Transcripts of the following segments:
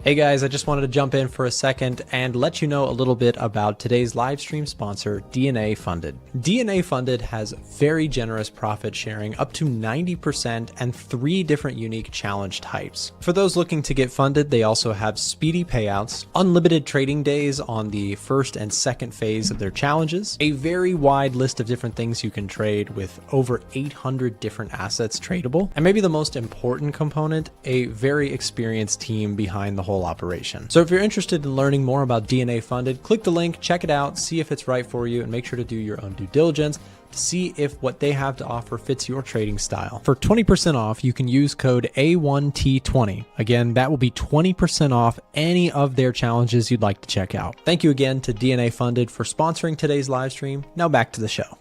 Hey guys, I just wanted to jump in for a second and let you know a little bit about today's live stream sponsor, DNA Funded. DNA Funded has very generous profit sharing up to 90% and 3 different unique challenge types. For those looking to get funded, they also have speedy payouts, unlimited trading days on the first and second phase of their challenges, a very wide list of different things you can trade with over 800 different assets tradable, and maybe the most important component, a very experienced team behind the whole operation. So if you're interested in learning more about DNA Funded, click the link, check it out, see if it's right for you, and make sure to do your own due diligence to see if what they have to offer fits your trading style. For 20% off, you can use code A1T20. Again, that will be 20% off any of their challenges you'd like to check out. Thank you again to DNA Funded for sponsoring today's live stream. Now back to the show.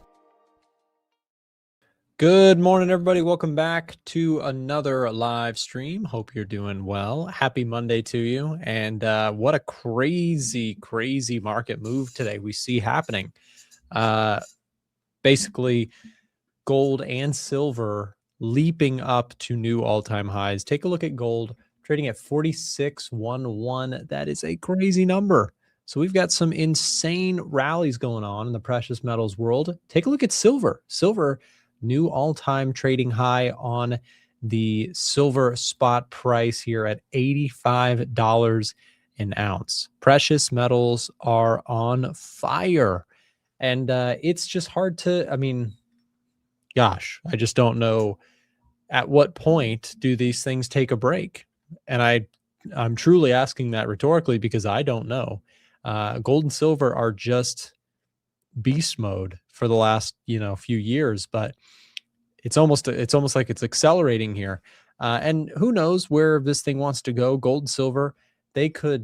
Good morning, everybody. Welcome back to another live stream. Hope you're doing well. Happy Monday to you. And what a crazy market move today we see happening. Basically, gold and silver leaping up to new all-time highs. Take a look at gold trading at 46.11. That is a crazy number. So we've got some insane rallies going on in the precious metals world. Take a look at silver. Silver, new all-time trading high on the silver spot price here at $85 an ounce. Precious metals are on fire. And it's just hard to, I mean, gosh, I just don't know at what point do these things take a break. And I'm truly asking that rhetorically because I don't know. Gold and silver are just beast mode for the last few years, but it's almost like it's accelerating here. And who knows where this thing wants to go? Gold and silver, they could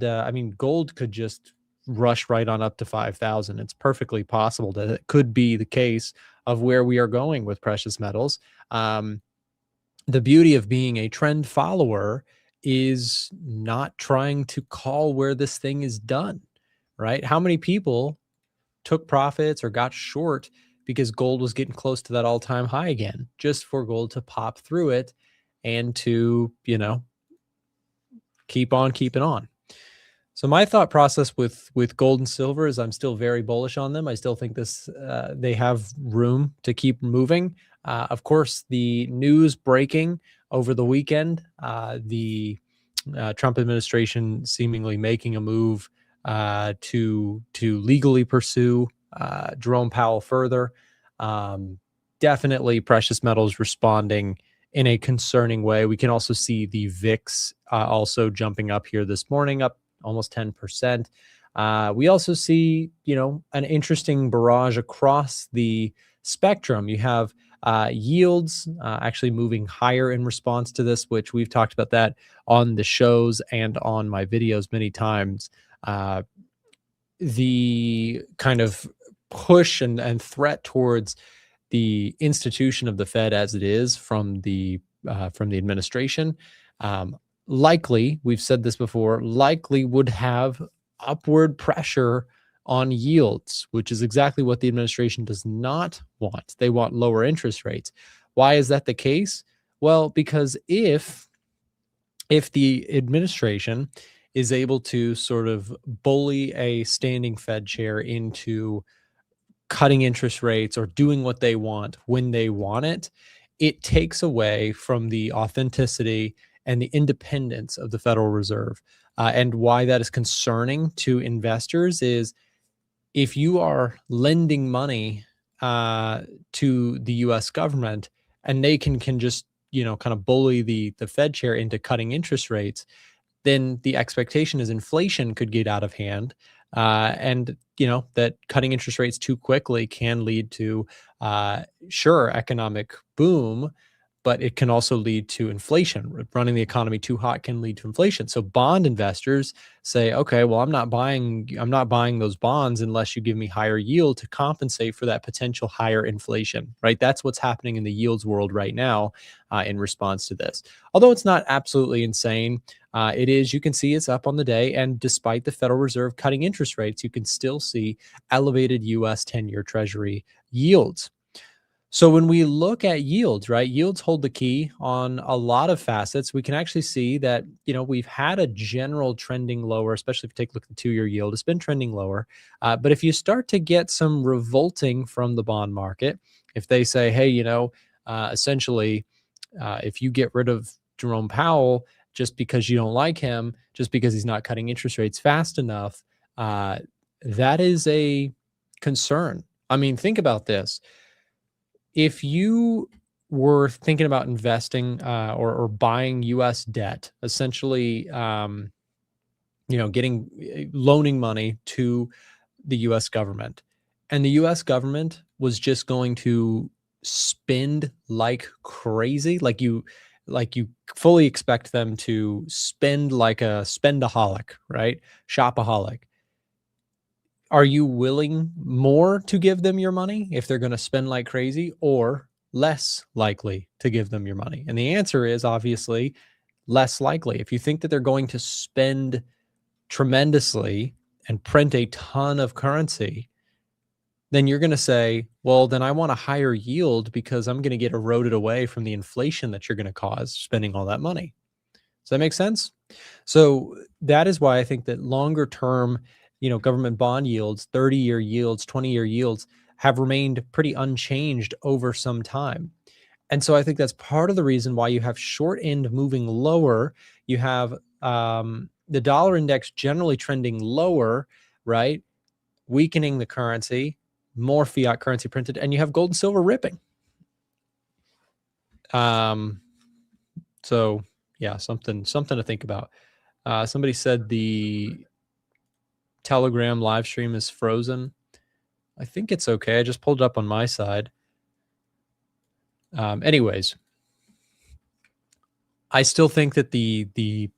gold could just rush right on up to 5,000. It's perfectly possible that it could be the case of where we are going with precious metals. The beauty of being a trend follower is not trying to call where this thing is done, right? How many people took profits or got short because gold was getting close to that all-time high again, just for gold to pop through it and to, keep on keeping on. So my thought process with gold and silver is I'm still very bullish on them. I still think they have room to keep moving. Of course, the news breaking over the weekend, the Trump administration seemingly making a move to legally pursue Jerome Powell further. Definitely precious metals responding in a concerning way. We can also see the VIX also jumping up here this morning, up almost 10%. We also see, an interesting barrage across the spectrum. You have yields actually moving higher in response to this, which we've talked about that on the shows and on my videos many times. The kind of push and threat towards the institution of the Fed as it is from the administration, likely, we've said this before, likely would have upward pressure on yields, which is exactly what the administration does not want. They want lower interest rates. Why is that the case? Well, because if the administration is able to sort of bully a standing Fed chair into cutting interest rates or doing what they want when they want it, it takes away from the authenticity and the independence of the Federal Reserve. And why that is concerning to investors is if you are lending money to the US government and they can just, kind of bully the Fed chair into cutting interest rates, then the expectation is inflation could get out of hand. And that cutting interest rates too quickly can lead to, sure, economic boom, but it can also lead to inflation. Running the economy too hot can lead to inflation. So bond investors say, okay, well, I'm not buying those bonds unless you give me higher yield to compensate for that potential higher inflation, right? That's what's happening in the yields world right now in response to this. Although it's not absolutely insane, it is, you can see it's up on the day. And despite the Federal Reserve cutting interest rates, you can still see elevated US 10-year Treasury yields. So when we look at yields, right, yields hold the key on a lot of facets. We can actually see that, we've had a general trending lower, especially if you take a look at the 2-year yield, it's been trending lower. But if you start to get some revolting from the bond market, if they say, hey, essentially, if you get rid of Jerome Powell just because you don't like him, just because he's not cutting interest rates fast enough, that is a concern. I mean, think about this. If you were thinking about investing or buying U.S. debt, essentially, loaning money to the U.S. government, and the U.S. government was just going to spend like crazy, like you fully expect them to spend like a spendaholic, right? Shopaholic. Are you willing more to give them your money if they're going to spend like crazy, or less likely to give them your money? And the answer is obviously less likely. If you think that they're going to spend tremendously and print a ton of currency, then you're going to say, well, then I want a higher yield because I'm going to get eroded away from the inflation that you're going to cause spending all that money. Does that make sense? So that is why I think that longer term, government bond yields, 30-year yields, 20-year yields have remained pretty unchanged over some time. And so I think that's part of the reason why you have short end moving lower. You have the dollar index generally trending lower, right? Weakening the currency, more fiat currency printed, and you have gold and silver ripping. So yeah, something to think about. Somebody said the Telegram live stream is frozen. I think it's okay. I just pulled it up on my side. Anyways, I still think that the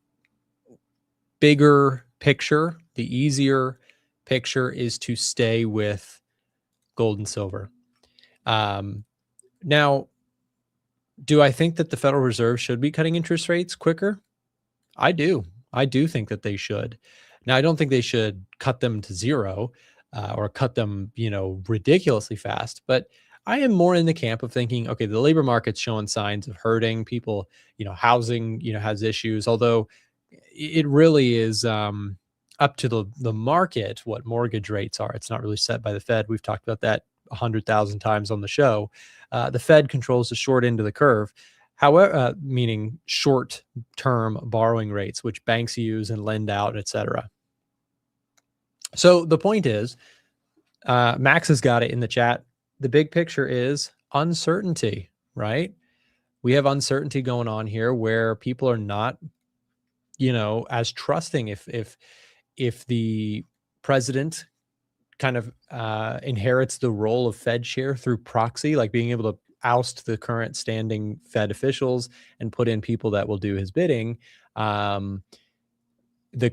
bigger picture, the easier picture is to stay with gold and silver. Now, do I think that the Federal Reserve should be cutting interest rates quicker? I do. I do think that they should. Now, I don't think they should cut them to zero or cut them, ridiculously fast. But I am more in the camp of thinking, okay, the labor market's showing signs of hurting. People, housing, has issues. Although it really is up to the market what mortgage rates are. It's not really set by the Fed. We've talked about that 100,000 times on the show. The Fed controls the short end of the curve. However, meaning short-term borrowing rates, which banks use and lend out, et cetera. So the point is, Max has got it in the chat. The big picture is uncertainty, right? We have uncertainty going on here where people are not, as trusting. If the president kind of inherits the role of Fed chair through proxy, like being able to oust the current standing Fed officials and put in people that will do his bidding. The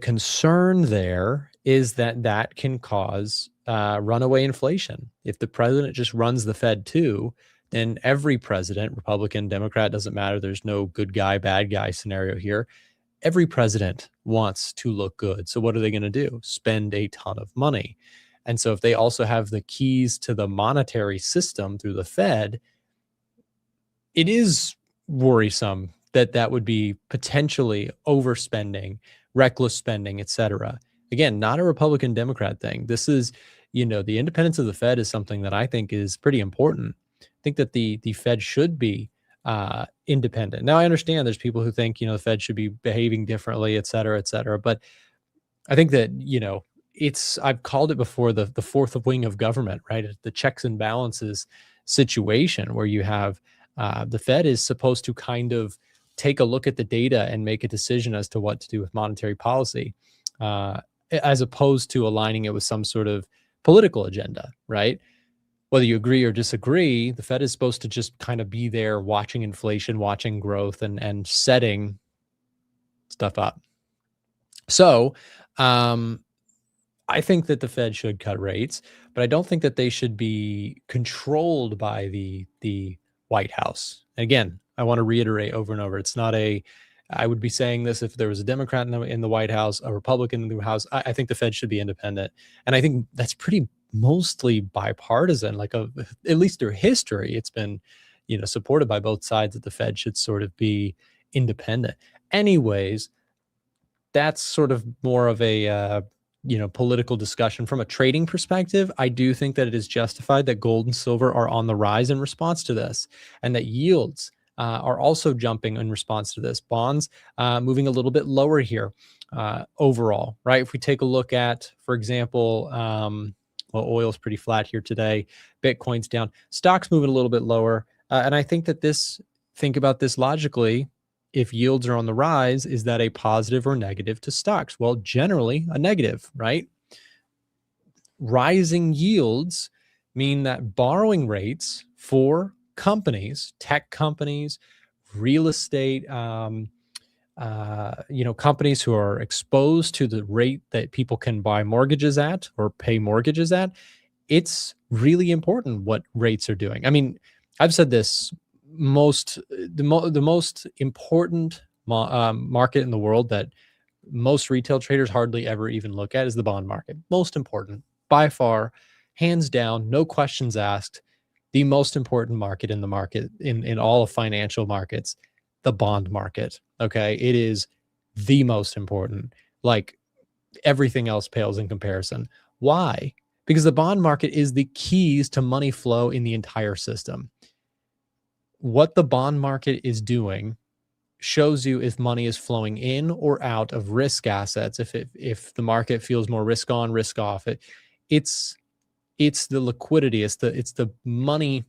concern there is that can cause runaway inflation. If the president just runs the Fed too, then every president, Republican, Democrat, doesn't matter. There's no good guy, bad guy scenario here. Every president wants to look good. So what are they going to do? Spend a ton of money. And so if they also have the keys to the monetary system through the Fed, it is worrisome that would be potentially overspending, reckless spending, et cetera. Again, not a Republican Democrat thing. This is, the independence of the Fed is something that I think is pretty important. I think that the Fed should be independent. Now, I understand there's people who think, the Fed should be behaving differently, et cetera, et cetera. But I think that, I've called it before the fourth wing of government, right? The checks and balances situation where you have the Fed is supposed to kind of take a look at the data and make a decision as to what to do with monetary policy, as opposed to aligning it with some sort of political agenda, right? Whether you agree or disagree, the Fed is supposed to just kind of be there watching inflation, watching growth, and setting stuff up. So I think that the Fed should cut rates, but I don't think that they should be controlled by the White House. Again, I want to reiterate over and over, it's not I would be saying this if there was a Democrat in the White House, a Republican in the House. I think the Fed should be independent. And I think that's pretty mostly bipartisan, like at least through history, it's been, supported by both sides that the Fed should sort of be independent. Anyways, that's sort of more of a political discussion. From a trading perspective, I do think that it is justified that gold and silver are on the rise in response to this, and that yields are also jumping in response to this. Bonds moving a little bit lower here overall, right? If we take a look at, for example, well, oil's pretty flat here today. Bitcoin's down. Stocks moving a little bit lower. And I think that think about this logically. If yields are on the rise, is that a positive or negative to stocks? Well, generally a negative, right? Rising yields mean that borrowing rates for companies, tech companies, real estate, companies who are exposed to the rate that people can buy mortgages at or pay mortgages at, it's really important what rates are doing. I mean, I've said this, the most important market in the world that most retail traders hardly ever even look at is the bond market. Most important by far, hands down, no questions asked, the most important market in the market in all of financial markets, the bond market. Okay, it is the most important. Like, everything else pales in comparison. Why? Because the bond market is the keys to money flow in the entire system. What the bond market is doing shows you if money is flowing in or out of risk assets. If the market feels more risk on, risk off, it's the liquidity, it's the money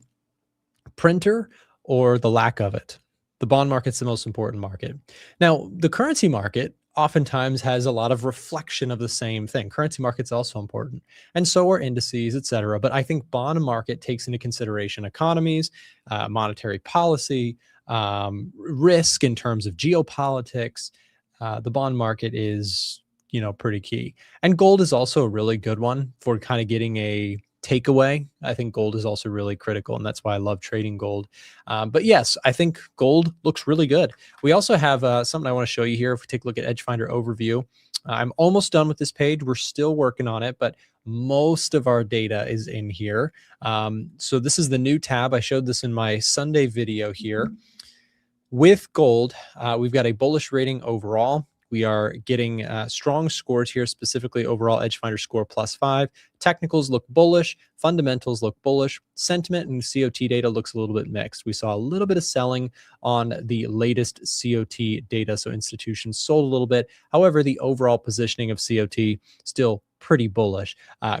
printer or the lack of it. The bond market's the most important market. Now, the currency market oftentimes has a lot of reflection of the same thing. Currency market's also important, and so are indices, et cetera. But I think bond market takes into consideration economies, monetary policy, risk in terms of geopolitics. The bond market is, pretty key. And gold is also a really good one for kind of getting a takeaway. I think gold is also really critical, and that's why I love trading gold. But yes, I think gold looks really good. We also have something I want to show you here. If we take a look at EdgeFinder overview, I'm almost done with this page. We're still working on it, but most of our data is in here. So this is the new tab. I showed this in my Sunday video here. With gold, we've got a bullish rating overall. We are getting strong scores here, specifically overall EdgeFinder score +5. Technicals look bullish. Fundamentals look bullish. Sentiment and COT data looks a little bit mixed. We saw a little bit of selling on the latest COT data, so institutions sold a little bit. However, the overall positioning of COT still pretty bullish.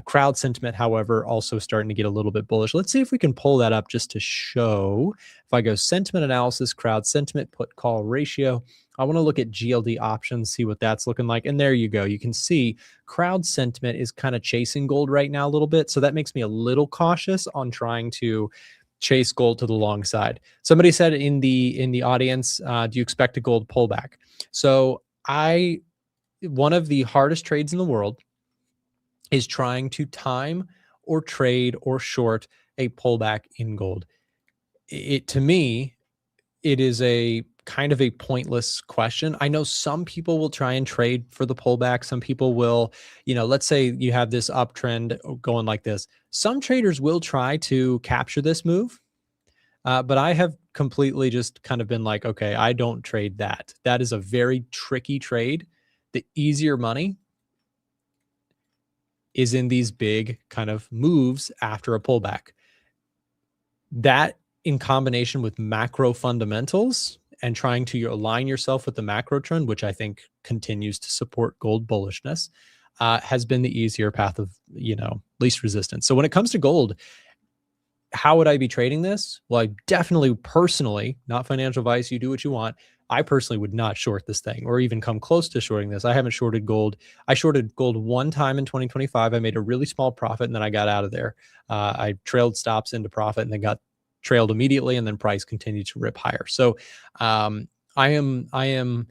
Crowd sentiment, however, also starting to get a little bit bullish. Let's see if we can pull that up just to show. If I go sentiment analysis, crowd sentiment, put call ratio, I want to look at GLD options, see what that's looking like. And there you go. You can see crowd sentiment is kind of chasing gold right now a little bit. So that makes me a little cautious on trying to chase gold to the long side. Somebody said in the audience, do you expect a gold pullback? So one of the hardest trades in the world is trying to time or trade or short a pullback in gold. To me, it is a kind of a pointless question. I know some people will try and trade for the pullback. Some people will, let's say you have this uptrend going like this. Some traders will try to capture this move, but I have completely just kind of been like, okay, I don't trade that. That is a very tricky trade. The easier money is in these big kind of moves after a pullback. That, in combination with macro fundamentals and trying to align yourself with the macro trend, which I think continues to support gold bullishness, has been the easier path of, least resistance. So when it comes to gold, how would I be trading this? Well, I definitely personally, not financial advice, you do what you want. I personally would not short this thing or even come close to shorting this. I haven't shorted gold. I shorted gold one time in 2025. I made a really small profit and then I got out of there. I trailed stops into profit and then got trailed immediately, and then price continued to rip higher. So I am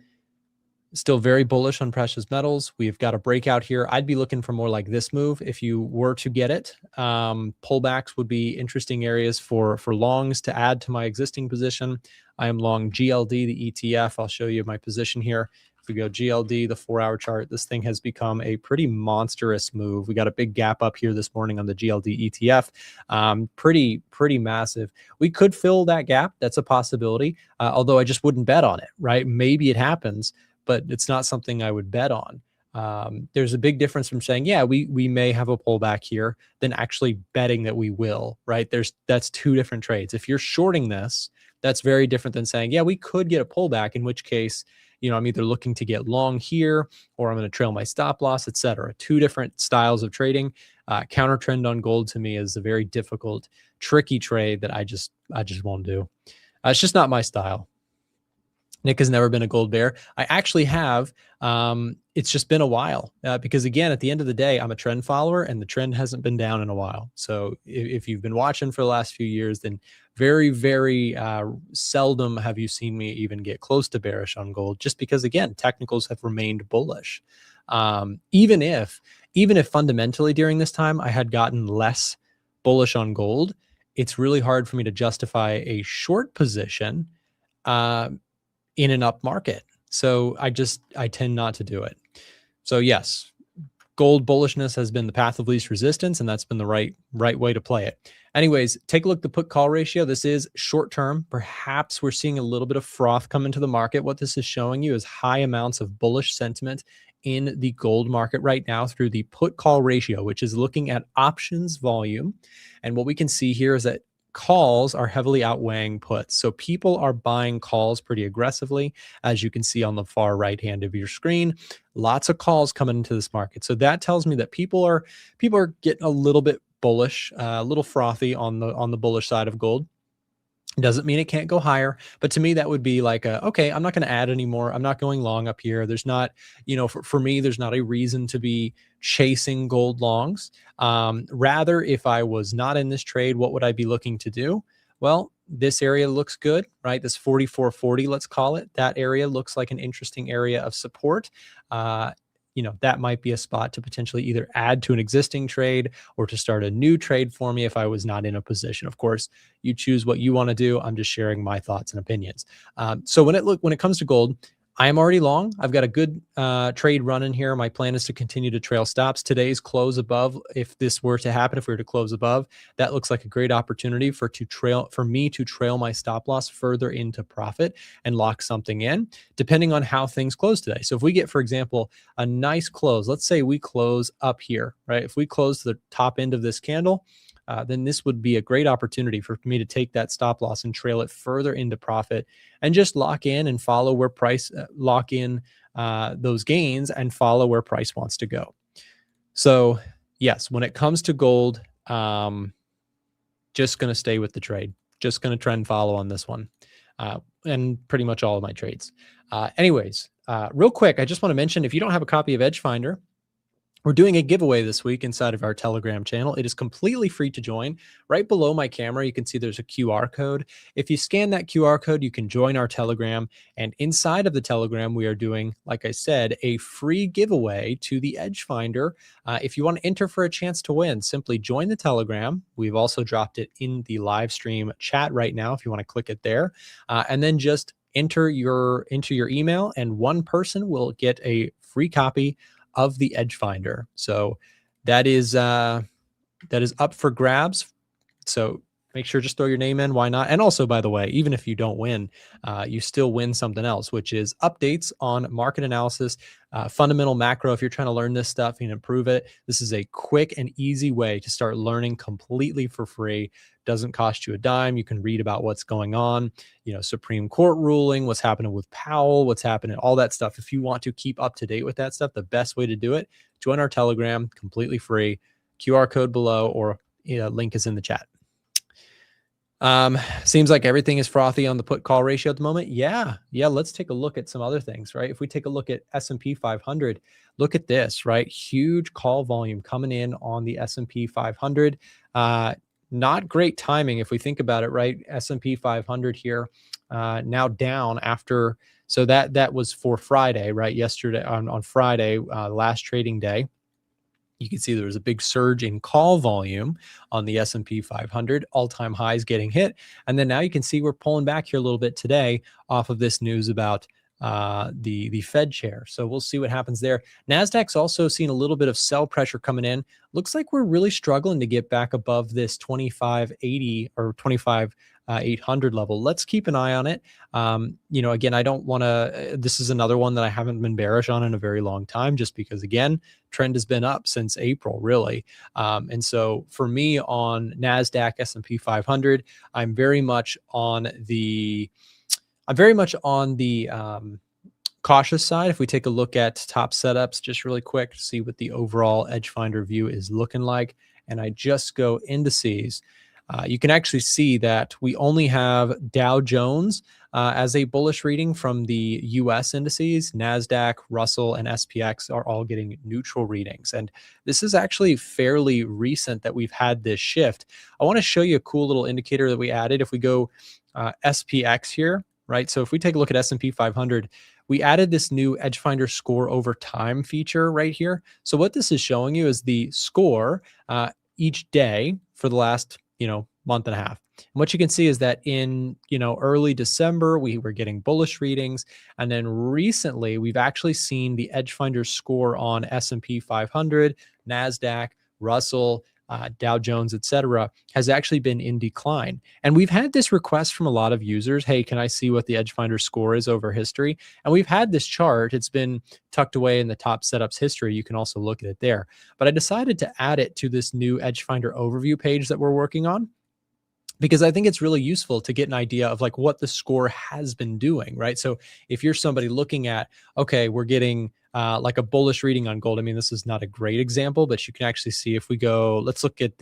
still very bullish on precious metals. We've got a breakout here. I'd be looking for more like this move if you were to get it. Pullbacks would be interesting areas for longs to add to my existing position. I am long GLD, the ETF. I'll show you my position here. If we go GLD, the 4-hour chart, this thing has become a pretty monstrous move. We got a big gap up here this morning on the GLD ETF. Pretty massive. We could fill that gap. That's a possibility. Although I just wouldn't bet on it, right? Maybe it happens, but it's not something I would bet on. There's a big difference from saying, yeah, we may have a pullback here, than actually betting that we will, right? That's two different trades. If you're shorting this, that's very different than saying, yeah, we could get a pullback, in which case, I'm either looking to get long here or I'm going to trail my stop loss, etc. Two different styles of trading. Counter trend on gold to me is a very difficult, tricky trade that I just won't do. It's just not my style. Nick has never been a gold bear. I actually have. It's just been a while because, again, at the end of the day, I'm a trend follower and the trend hasn't been down in a while. So if you've been watching for the last few years, then very, very seldom have you seen me even get close to bearish on gold, just because, again, technicals have remained bullish. Even if fundamentally during this time I had gotten less bullish on gold, it's really hard for me to justify a short position in an up market. So I tend not to do it. So yes, gold bullishness has been the path of least resistance, and that's been the right way to play it. Anyways, take a look at the put call ratio. This is short term. Perhaps we're seeing a little bit of froth come into the market. What this is showing you is high amounts of bullish sentiment in the gold market right now through the put call ratio, which is looking at options volume. And what we can see here is that calls are heavily outweighing puts. So people are buying calls pretty aggressively, as you can see on the far right hand of your screen. Lots of calls coming into this market. So that tells me that people are getting a little bit bullish, a little frothy on the bullish side of gold. Doesn't mean it can't go higher, but to me that would be like okay, I'm not going to add anymore. I'm not going long up here. There's not, for me, there's not a reason to be chasing gold longs. Rather, if I was not in this trade, what would I be looking to do? Well, this area looks good, right? This 4440, let's call it. That area looks like an interesting area of support. That might be a spot to potentially either add to an existing trade or to start a new trade for me if I was not in a position. Of course, you choose what you want to do. I'm just sharing my thoughts and opinions. So when it comes to gold, I am already long. I've got a good trade running here. My plan is to continue to trail stops. Today's close above, if this were to happen, if we were to close above, that looks like a great opportunity for me to trail my stop loss further into profit and lock something in, depending on how things close today. So if we get, for example, a nice close, let's say we close up here, right? If we close to the top end of this candle, then this would be a great opportunity for me to take that stop loss and trail it further into profit and just lock in and follow where price, lock in those gains and follow where price wants to go. So yes, when it comes to gold, just going to stay with the trade, just going to trend follow on this one, and pretty much all of my trades. Anyways, real quick, I just want to mention, if you don't have a copy of EdgeFinder, we're doing a giveaway this week inside of our Telegram channel. It is completely free to join. Right below my camera, you can see there's a QR code. If you scan that QR code, you can join our Telegram. And inside of the Telegram, we are doing, like I said, a free giveaway to the EdgeFinder. If you want to enter for a chance to win, simply join the Telegram. We've also dropped it in the live stream chat right now if you want to click it there. And then just enter your email, and one person will get a free copy of the EdgeFinder. So that is up for grabs. So make sure just throw your name in. Why not? And also, by the way, even if you don't win, you still win something else, which is updates on market analysis, fundamental macro. If you're trying to learn this stuff and improve it, this is a quick and easy way to start learning completely for free. Doesn't cost you a dime. You can read about what's going on, Supreme Court ruling, what's happening with Powell, what's happening, all that stuff. If you want to keep up to date with that stuff, the best way to do it, join our Telegram, completely free. QR code below, or link is in the chat. Seems like everything is frothy on the put call ratio at the moment. Yeah. Let's take a look at some other things, right? If we take a look at S&P 500, look at this, right? Huge call volume coming in on the S&P 500. Not great timing if we think about it, right? S&P 500 here, now down after. So that was for Friday, right? Yesterday on Friday, last trading day. You can see there was a big surge in call volume on the S&P 500, all-time highs getting hit. And then now you can see we're pulling back here a little bit today off of this news about the Fed chair. So we'll see what happens there. Nasdaq's also seen a little bit of sell pressure coming in. Looks like we're really struggling to get back above this 2580 or 25,800 level. Let's keep an eye on it. Again, I don't want to. This is another one that I haven't been bearish on in a very long time, just because again, trend has been up since April, really. And so for me on Nasdaq, S&P 500, I'm very much on the cautious side. If we take a look at top setups, just really quick to see what the overall EdgeFinder view is looking like, and I just go indices, you can actually see that we only have Dow Jones as a bullish reading from the US indices. NASDAQ, Russell, and SPX are all getting neutral readings. And this is actually fairly recent that we've had this shift. I want to show you a cool little indicator that we added. If we go SPX here, right? So if we take a look at S&P 500, we added this new EdgeFinder score over time feature right here. So what this is showing you is the score each day for the last month and a half. And what you can see is that in early December we were getting bullish readings, and then recently we've actually seen the EdgeFinder score on S&P 500, NASDAQ, Russell, Dow Jones, etc., has actually been in decline. And we've had this request from a lot of users, hey, can I see what the EdgeFinder score is over history? And we've had this chart. It's been tucked away in the top setups history. You can also look at it there. But I decided to add it to this new EdgeFinder overview page that we're working on, because I think it's really useful to get an idea of like what the score has been doing, right? So if you're somebody looking at, okay, we're getting like a bullish reading on gold. I mean, this is not a great example, but you can actually see if we go, let's look at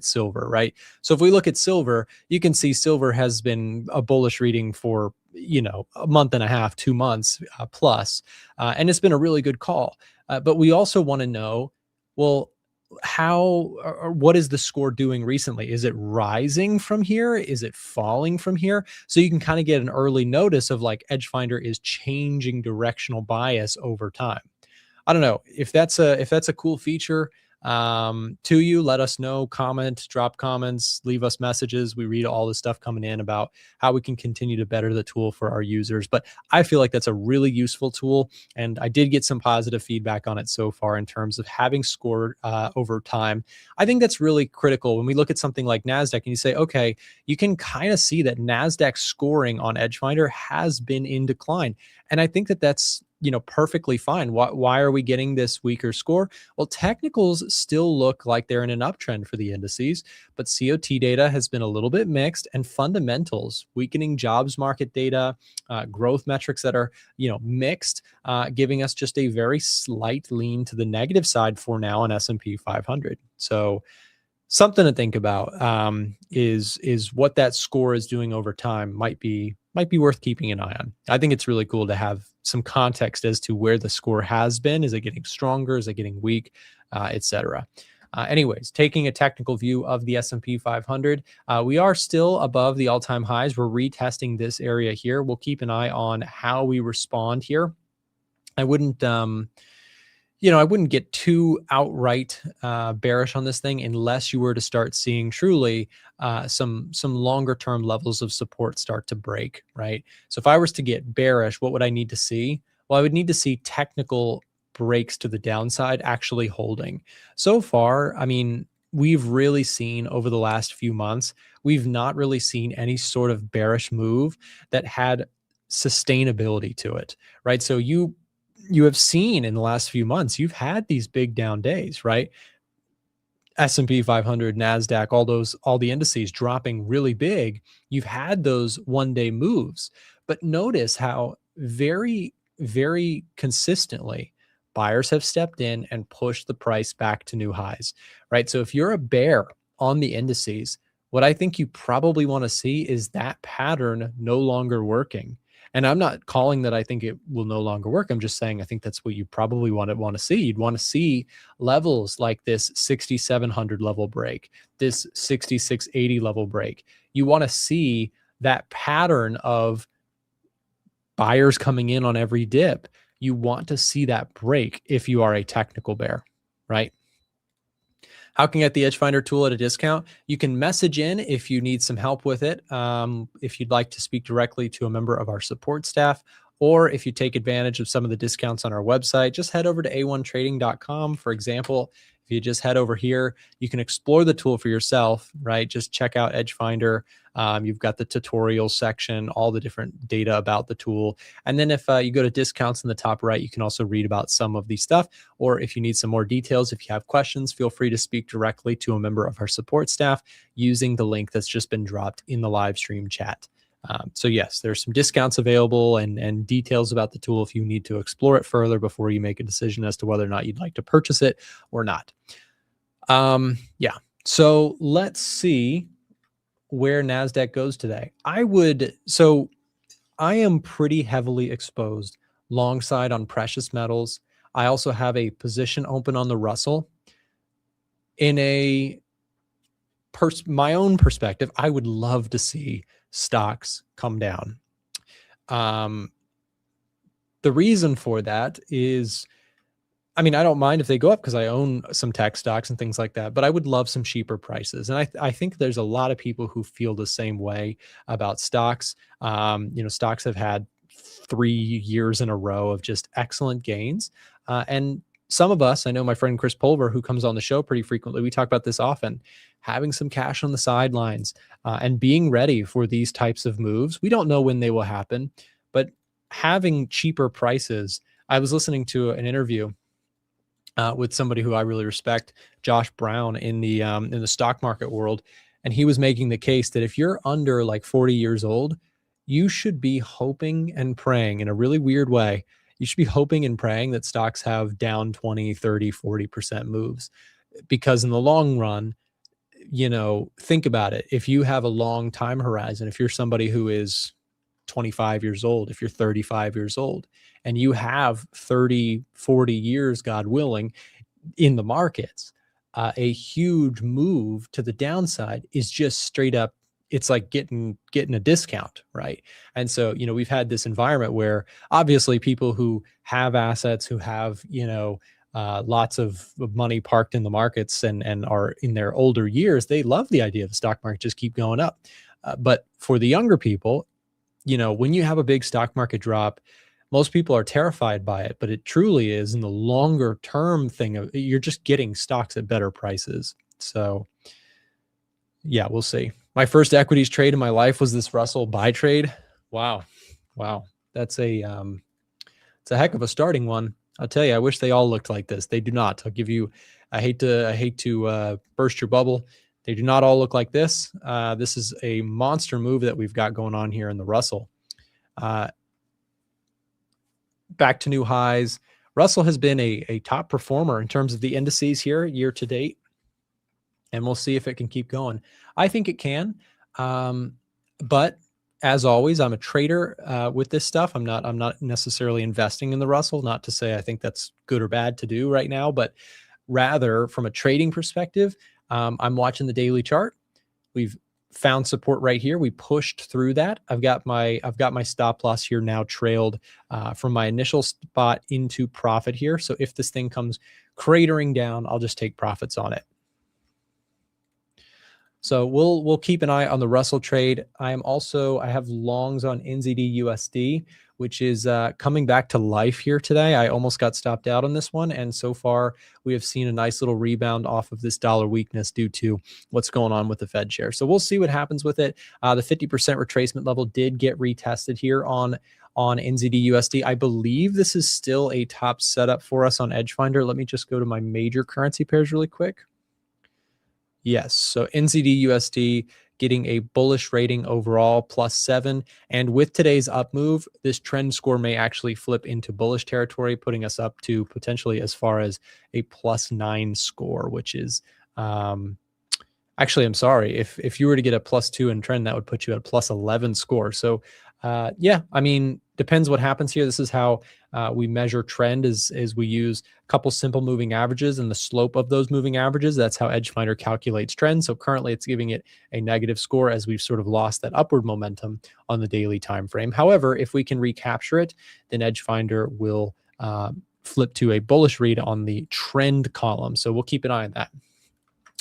silver, right? So if we look at silver, you can see silver has been a bullish reading for, a month and a half, 2 months plus, and it's been a really good call. But we also want to know, well, how or what is the score doing recently? Is it rising from here? Is it falling from here? So you can kind of get an early notice of like EdgeFinder is changing directional bias over time. I don't know if that's a cool feature to you. Let us know, comment, drop comments, leave us messages. We read all the stuff coming in about how we can continue to better the tool for our users. But I feel like that's a really useful tool, and I did get some positive feedback on it so far in terms of having scored over time. I think that's really critical when we look at something like NASDAQ and you say, okay, you can kind of see that NASDAQ scoring on EdgeFinder has been in decline. And I think that that's perfectly fine. Why are we getting this weaker score? Well, technicals still look like they're in an uptrend for the indices, but COT data has been a little bit mixed, and fundamentals, weakening jobs market data, growth metrics that are mixed, giving us just a very slight lean to the negative side for now on S&P 500. So something to think about is what that score is doing over time. Might be worth keeping an eye on. I think it's really cool to have some context as to where the score has been. Is it getting stronger? Is it getting weak? Etc. Anyways, taking a technical view of the S&P 500, we are still above the all-time highs. We're retesting this area here. We'll keep an eye on how we respond here. I wouldn't I wouldn't get too outright bearish on this thing unless you were to start seeing truly some longer term levels of support start to break, right? So if I was to get bearish, what would I need to see? Well, I would need to see technical breaks to the downside actually holding. So far, I mean, we've really seen over the last few months, we've not really seen any sort of bearish move that had sustainability to it, right? So you have seen in the last few months, you've had these big down days, right? S&P 500, NASDAQ, all the indices dropping really big. You've had those one-day moves, but notice how very, very consistently buyers have stepped in and pushed the price back to new highs, right? So if you're a bear on the indices, what I think you probably want to see is that pattern no longer working. And I'm not calling that I think it will no longer work. I'm just saying I think that's what you probably want to see. You'd want to see levels like this 6,700 level break, this 6,680 level break. You want to see that pattern of buyers coming in on every dip. You want to see that break if you are a technical bear, right? How can you get the EdgeFinder tool at a discount? You can message in if you need some help with it. If you'd like to speak directly to a member of our support staff, Or if you take advantage of some of the discounts on our website, just head over to a1trading.com. For example, if you just head over here, you can explore the tool for yourself, right? Just check out EdgeFinder. You've got the tutorial section, all the different data about the tool. And then if you go to discounts in the top right, you can also read about some of the stuff. Or if you need some more details, if you have questions, feel free to speak directly to a member of our support staff using the link that's just been dropped in the live stream chat. So yes, there's some discounts available and details about the tool if you need to explore it further before you make a decision as to whether or not you'd like to purchase it or not. Yeah, so let's see where NASDAQ goes today. I am pretty heavily exposed long side on precious metals. I also have a position open on the Russell. In my own perspective, I would love to see stocks come down. The reason for that is, I mean, I don't mind if they go up because I own some tech stocks and things like that, but I would love some cheaper prices. And I think there's a lot of people who feel the same way about stocks. Stocks have had 3 years in a row of just excellent gains. And some of us, I know my friend Chris Pulver, who comes on the show pretty frequently, we talk about this often, having some cash on the sidelines and being ready for these types of moves. We don't know when they will happen, but having cheaper prices. I was listening to an interview with somebody who I really respect, Josh Brown, in the stock market world, and he was making the case that if you're under like 40 years old, you should be hoping and praying in a really weird way. You should be hoping and praying that stocks have down 20, 30, 40% moves, because in the long run, think about it. If you have a long time horizon, if you're somebody who is 25 years old, if you're 35 years old, and you have 30, 40 years, God willing, in the markets, a huge move to the downside is just straight up, it's like getting a discount, right? And so, we've had this environment where obviously people who have assets, who have, lots of money parked in the markets and are in their older years, they love the idea of the stock market just keep going up. But for the younger people, when you have a big stock market drop, most people are terrified by it, but it truly is in the longer term thing. You're just getting stocks at better prices. So yeah, we'll see. My first equities trade in my life was this Russell buy trade. Wow. That's it's a heck of a starting one. I'll tell you, I wish they all looked like this. They do not. I'll give you, I hate to burst your bubble. They do not all look like this. This is a monster move that we've got going on here in the Russell. Back to new highs. Russell has been a top performer in terms of the indices here year to date. And we'll see if it can keep going. I think it can. But as always, I'm a trader with this stuff. I'm not necessarily investing in the Russell, not to say I think that's good or bad to do right now, but rather from a trading perspective, I'm watching the daily chart. We've found support right here. We pushed through that. I've got my stop loss here now trailed from my initial spot into profit here. So if this thing comes cratering down, I'll just take profits on it. So we'll keep an eye on the Russell trade. I have longs on NZD USD, which is coming back to life here today. I almost got stopped out on this one. And so far we have seen a nice little rebound off of this dollar weakness due to what's going on with the Fed share. So we'll see what happens with it. The 50% retracement level did get retested here on NZD USD. I believe this is still a top setup for us on EdgeFinder. Let me just go to my major currency pairs really quick. Yes, so NZD USD getting a bullish rating overall, +7. And with today's up move, this trend score may actually flip into bullish territory, putting us up to potentially as far as a +9 score, which is actually, I'm sorry, if you were to get a +2 in trend, that would put you at a +11 score. So yeah, I mean, depends what happens here. This is how we measure trend is we use a couple simple moving averages and the slope of those moving averages. That's how EdgeFinder calculates trend. So currently it's giving it a negative score as we've sort of lost that upward momentum on the daily time frame. However, if we can recapture it, then EdgeFinder will flip to a bullish read on the trend column. So we'll keep an eye on that.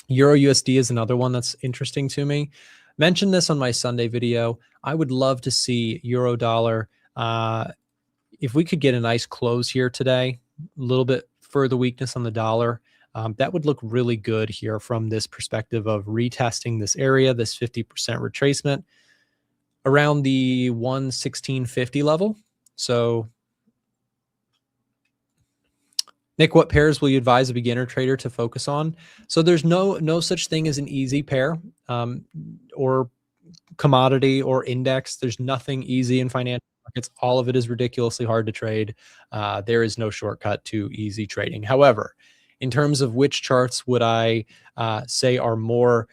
Euro USD is another one that's interesting to me. Mentioned this on my Sunday video. I would love to see euro dollar if we could get a nice close here today, a little bit further weakness on the dollar, that would look really good here from this perspective of retesting this area, this 50% retracement around the 116.50 level. So Nick, what pairs will you advise a beginner trader to focus on? So there's no such thing as an easy pair, or commodity or index. There's nothing easy in financial markets. All of it is ridiculously hard to trade. There is no shortcut to easy trading. However, in terms of which charts would I say are more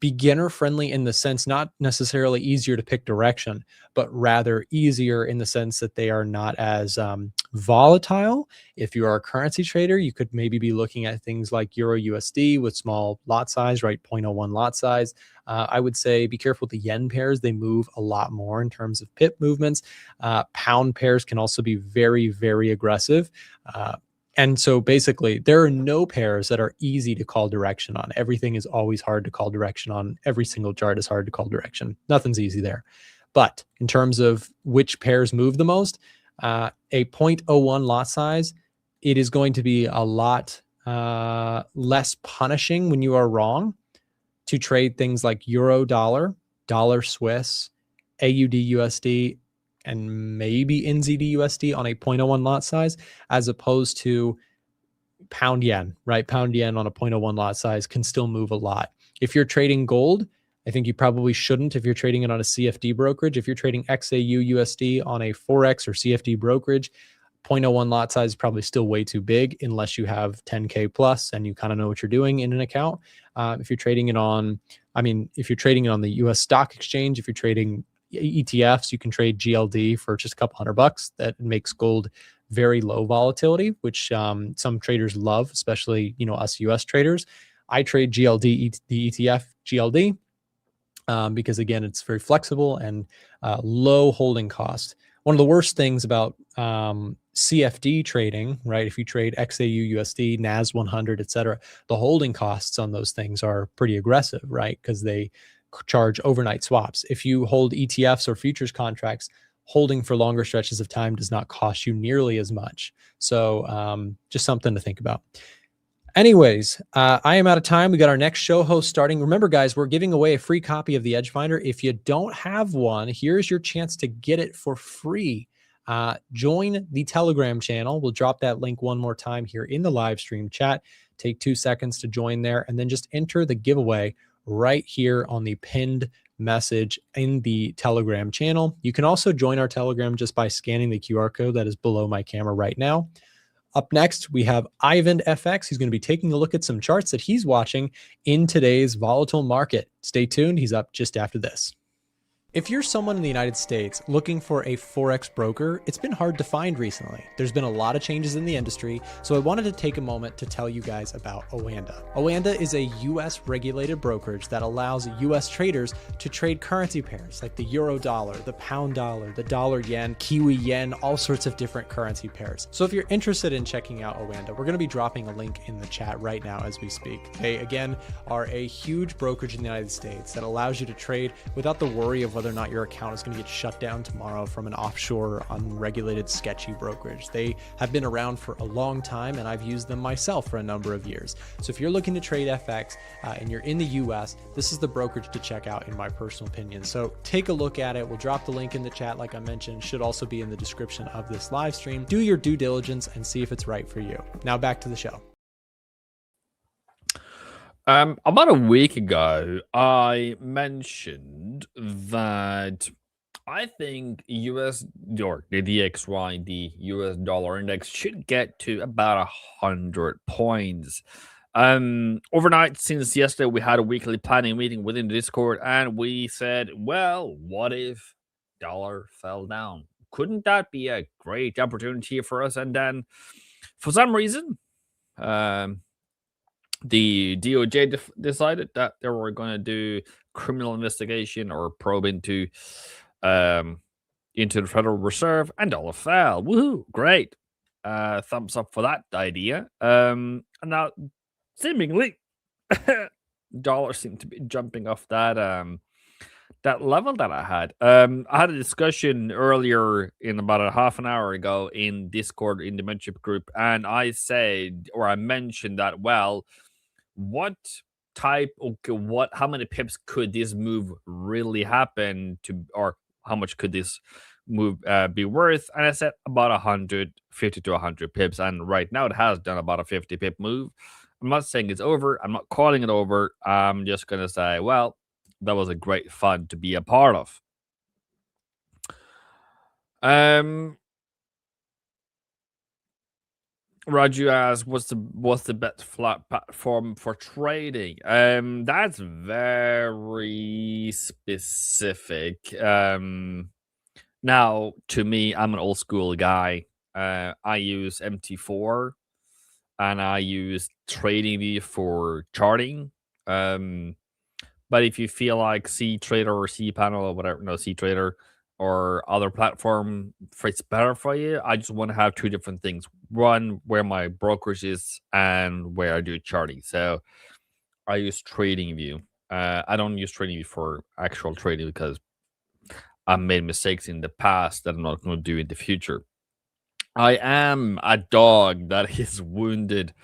beginner friendly in the sense, not necessarily easier to pick direction, but rather easier in the sense that they are not as volatile. If you are a currency trader, you could maybe be looking at things like Euro USD with small lot size, right? 0.01 lot size. I would say be careful with the yen pairs. They move a lot more in terms of pip movements. Pound pairs can also be very, very aggressive. And so basically, there are no pairs that are easy to call direction on. Everything is always hard to call direction on. Every single chart is hard to call direction. Nothing's easy there. But in terms of which pairs move the most, a 0.01 lot size, it is going to be a lot less punishing when you are wrong to trade things like Euro dollar, dollar Swiss, AUD USD, and maybe NZD USD on a 0.01 lot size, as opposed to pound yen, right? Pound yen on a 0.01 lot size can still move a lot. If you're trading gold, I think you probably shouldn't if you're trading it on a CFD brokerage. If you're trading XAU USD on a Forex or CFD brokerage, 0.01 lot size is probably still way too big unless you have 10K plus and you kind of know what you're doing in an account. If you're trading it on, if you're trading it on the US stock exchange, if you're trading ETFs, you can trade GLD for just a couple $100. That makes gold very low volatility, which some traders love, especially us US traders. I trade GLD, the ETF GLD, because again, it's very flexible and low holding cost. One of the worst things about CFD trading, right? If you trade XAU USD, NAS 100, etc., the holding costs on those things are pretty aggressive, right? Because they charge overnight swaps. If you hold ETFs or futures contracts, holding for longer stretches of time does not cost you nearly as much. So just something to think about. Anyways, I am out of time. We got our next show host starting. Remember, guys, we're giving away a free copy of the EdgeFinder. If you don't have one, here's your chance to get it for free. Join the Telegram channel. We'll drop that link one more time here in the live stream chat. Take 2 seconds to join there, and then just enter the giveaway right here on the pinned message in the Telegram channel. You can also join our Telegram just by scanning the QR code that is below my camera right now. Up next, we have Ivan FX. He's going to be taking a look at some charts that he's watching in today's volatile market. Stay tuned. He's up just after this. If you're someone in the United States looking for a Forex broker, it's been hard to find recently. There's been a lot of changes in the industry, so I wanted to take a moment to tell you guys about Oanda. Oanda is a US regulated brokerage that allows US traders to trade currency pairs like the euro dollar, the pound dollar, the dollar yen, Kiwi yen, all sorts of different currency pairs. So if you're interested in checking out Oanda, we're going to be dropping a link in the chat right now as we speak. They, again, are a huge brokerage in the United States that allows you to trade without the worry of whether or not your account is going to get shut down tomorrow from an offshore, unregulated, sketchy brokerage. They have been around for a long time, and I've used them myself for a number of years. So if you're looking to trade FX and you're in the US, this is the brokerage to check out in my personal opinion. So take a look at it. We'll drop the link in the chat, like I mentioned, should also be in the description of this live stream. Do your due diligence and see if it's right for you. Now back to the show. About a week ago, I mentioned that I think US or the DXY, the US dollar index, should get to about 100 points. Overnight, since yesterday, we had a weekly planning meeting within the Discord, and we said, well, what if dollar fell down? Couldn't that be a great opportunity for us? And then, for some reason, the DOJ decided that they were going to do criminal investigation or probe into the Federal Reserve, and dollar fell. Woohoo! Great. Thumbs up for that idea. And now, seemingly, dollar seemed to be jumping off that that level that I had. I had a discussion earlier in about a half an hour ago in Discord in the mentorship group, and I said, or I mentioned that, well, what okay, how many pips could this move really happen to, or how much could this move be worth? And I said about 150 to 100 pips, and right now it has done about a 50 pip move. I'm not saying it's over. I'm not calling it over. I'm just gonna say, well, that was a great fun to be a part of. Um, Raju asks, what's the best flat platform for trading? That's very specific. Now to me, I'm an old school guy. I use MT4 and I use TradingView for charting. But if you feel like C Trader or C Panel or whatever, no, C Trader or other platform fits better for you, I just want to have two different things. One where my brokerage is and where I do charting. So I use TradingView. I don't use TradingView for actual trading because I've made mistakes in the past that I'm not going to do in the future. I am a dog that is wounded,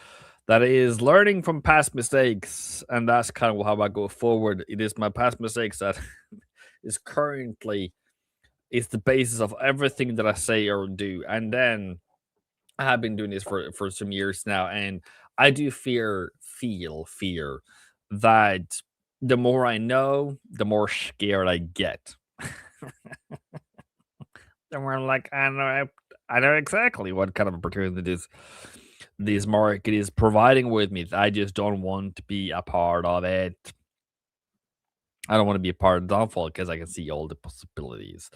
that is learning from past mistakes, and that's kind of how I go forward. It is my past mistakes that is currently is the basis of everything that I say or do. And then I have been doing this for some years now, and I do feel fear that the more I know, the more scared I get. And we're like, I know exactly what kind of opportunities this market is providing with me. I just don't want to be a part of it. I don't want to be a part of the downfall because I can see all the possibilities.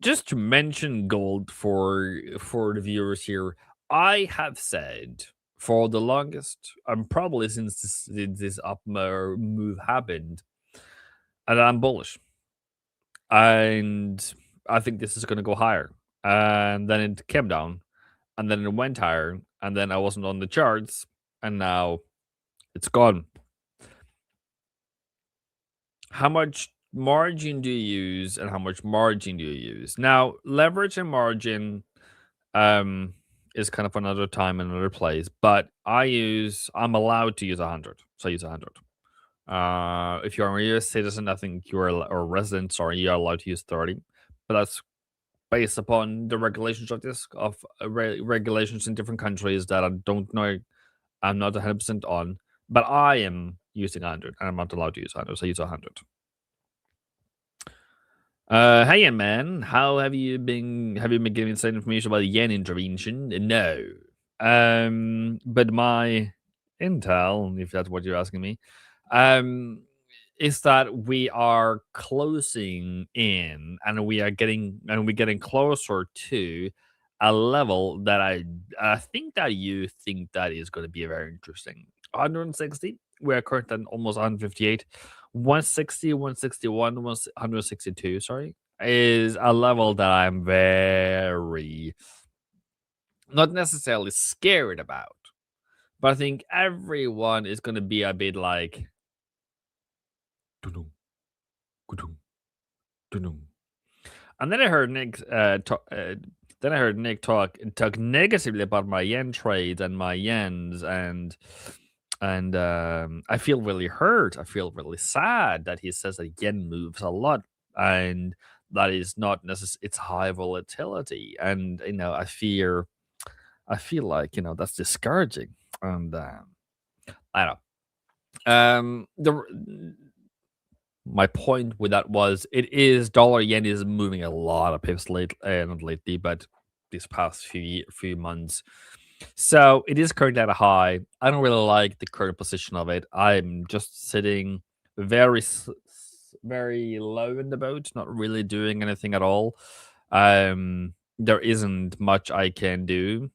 Just to mention gold for the viewers here, I have said for the longest, probably since this up move happened, and I'm bullish, and I think this is going to go higher, and then it came down, and then it went higher, and then I wasn't on the charts, and now it's gone. How much margin do you use and how much margin do you use? Now, leverage and margin is kind of another time and another place, but I'm allowed to use 100. So I use 100. If you're a US citizen, I think or resident, sorry, you're allowed to use 30. But that's based upon the regulations of regulations in different countries that I don't know. I'm not 100% on, but I am using 100 and I'm not allowed to use 100. So I use 100. Hey man, how have you been? Have you been giving some information about the yen intervention? No. But my intel, if that's what you're asking me, um, is that we are closing in, and we're getting closer to a level that I think that you think that is going to be very interesting. 160. We're currently at almost 158. 160, 161, 162, sorry, is a level that I'm very not necessarily scared about. But I think everyone is going to be a bit like, "Dun-dun, dun-dun, dun-dun." And then I heard Nick talk negatively about my yen trades and my yens, and I feel really hurt. I feel really sad that he says that yen moves a lot, and that is not necessarily it's high volatility, and I feel like that's discouraging, and I don't know. The my point with that was it is dollar yen is moving a lot of pips not lately, but these past few months. So it is currently at a high. I don't really like the current position of it. I'm just sitting very low in the boat, not really doing anything at all. There isn't much I can do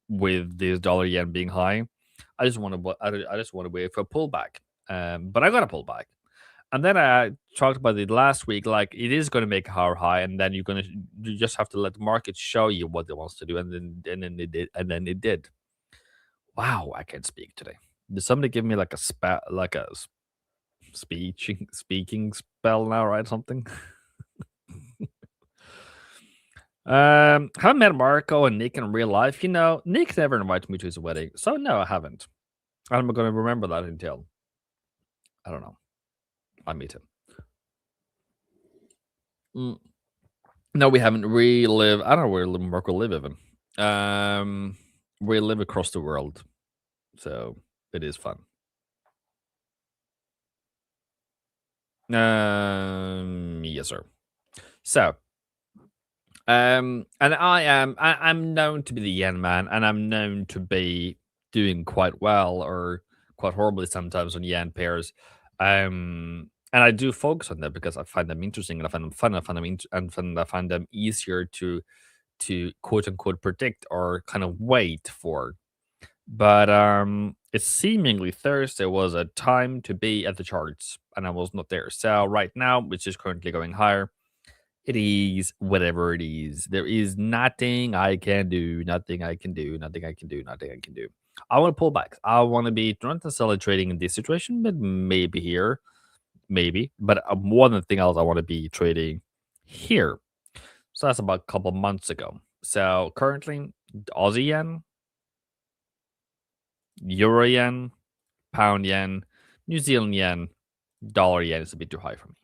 with this dollar yen being high. I just want to wait for a pullback. But I got a pullback. And then I talked about it last week. Like it is going to make a high, and then you just have to let the market show you what it wants to do, and then it did, and then it did. Wow, I can't speak today. Did somebody give me like a spat, like a speaking spell now, right? Something. Haven't met Marco and Nick in real life. You know, Nick never invited me to his wedding, so no, I haven't. I'm gonna remember that until I don't know. I meet him. No, we haven't. We live. I don't know where Marco live even. We live across the world, so it is fun. Yes, sir. So, and I'm known to be the yen man, and I'm known to be doing quite well or quite horribly sometimes on yen pairs. And I do focus on that because I find them interesting and I find them fun. I find them I find them easier to quote unquote predict or kind of wait for. But it's seemingly Thursday was a time to be at the charts, and I was not there. So right now, which is currently going higher, it is whatever it is. There is nothing I can do, nothing I can do, nothing I can do, nothing I can do. I want to pull back. I want to be not necessarily trading in this situation, but maybe here, maybe. But more than anything else, I want to be trading here. So that's about a couple months ago. So currently, Aussie yen, Euro yen, pound yen, New Zealand yen, dollar yen is a bit too high for me.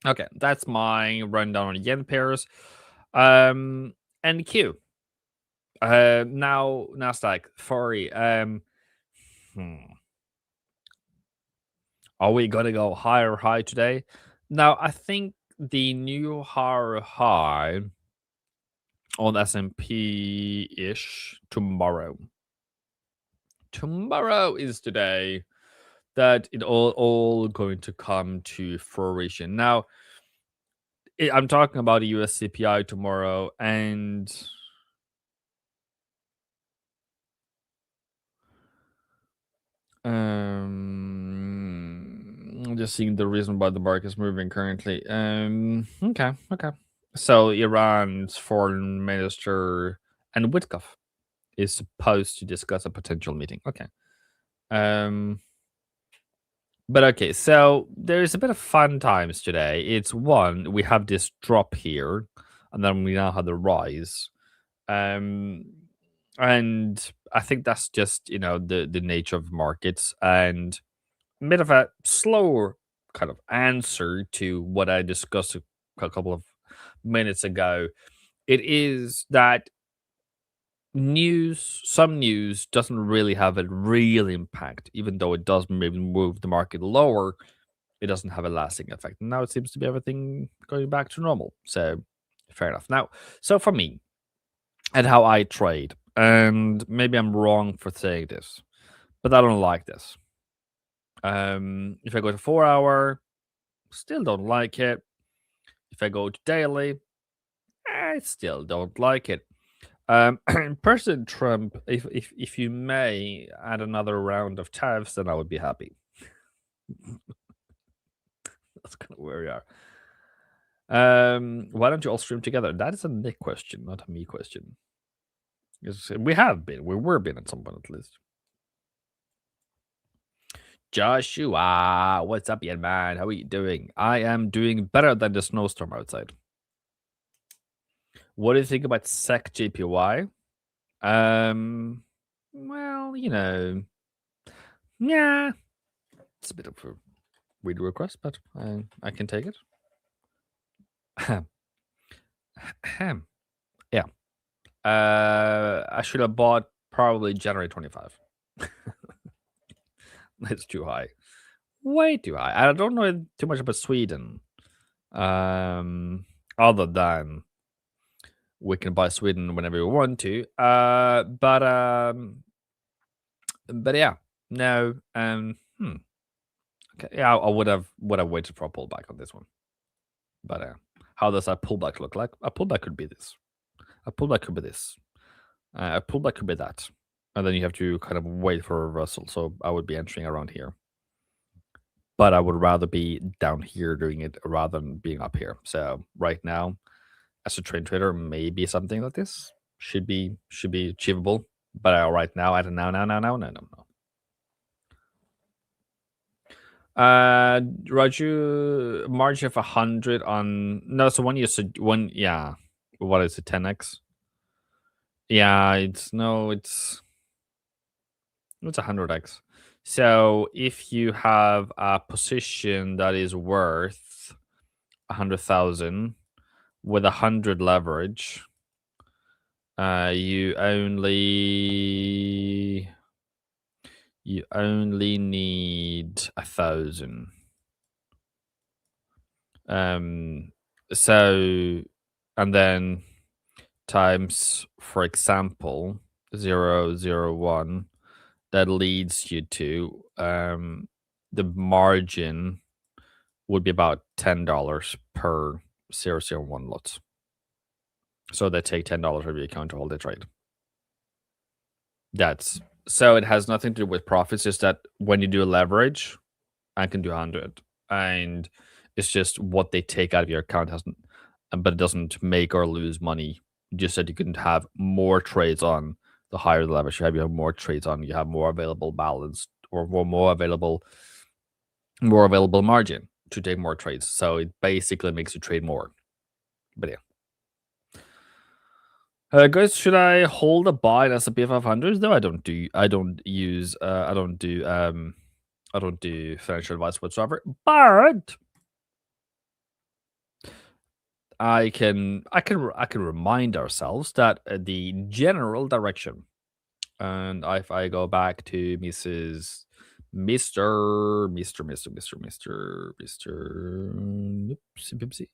Okay, that's my rundown on yen pairs. And Q. Now Nasdaq. Sorry. Are we gonna go higher high today? Now I think the new higher high on S&P ish tomorrow. Tomorrow is today that it all going to come to fruition. Now, I'm talking about the US CPI tomorrow, and I'm just seeing the reason why the market is moving currently. Okay. So Iran's foreign minister and Witkoff is supposed to discuss a potential meeting. Okay. But okay, so there's a bit of fun times today. It's one, we have this drop here, and then we now have the rise. And I think that's just, the nature of markets and a bit of a slower kind of answer to what I discussed a couple of minutes ago. It is that some news doesn't really have a real impact, even though it does maybe move the market lower. It doesn't have a lasting effect. And now it seems to be everything going back to normal. So fair enough. Now, so for me and how I trade, and maybe I'm wrong for saying this, but I don't like this. If I go to 4 hour, still don't like it. If I go to daily, I still don't like it. President Trump, if you may add another round of tariffs, then I would be happy. That's kind of where we are. Why don't you all stream together? That is a Nick question, not a me question. We were been at some point at least. Joshua, what's up, young man? How are you doing? I am doing better than the snowstorm outside. What do you think about SEC JPY? Well, yeah, it's a bit of a weird request, but I can take it. Yeah. I should have bought probably January 25. It's too high. Way too high. I don't know too much about Sweden. Other than we can buy Sweden whenever we want to. But yeah. No. Okay. Yeah, I would have waited for a pullback on this one. But how does a pullback look like? A pullback could be this. A pullback could be this. A pullback could be that. And then you have to kind of wait for a reversal. So I would be entering around here. But I would rather be down here doing it rather than being up here. So right now, as a trader, maybe something like this should be achievable. But right now, I don't know. No. Raju, margin of 100 on so when you said yeah, what is it, 10x? Yeah, it's 100x. So if you have a position that is worth 100,000 with 100 leverage, you only need 1,000. So, and then times, for example, 0.001, that leads you to the margin would be about $10 per 0.001 lot. So they take $10 out of your account to hold the trade. So it has nothing to do with profits, just that when you do a leverage, I can do 100, and it's just what they take out of your account but it doesn't make or lose money. Just that you can have more trades on. The higher the leverage you have more trades on, you have more available balance or more available margin to take more trades. So it basically makes you trade more. But yeah. Guys, should I hold a buy in SPX500? No, I don't do financial advice whatsoever. But I can remind ourselves that the general direction, and if I go back to Mr. Oopsie,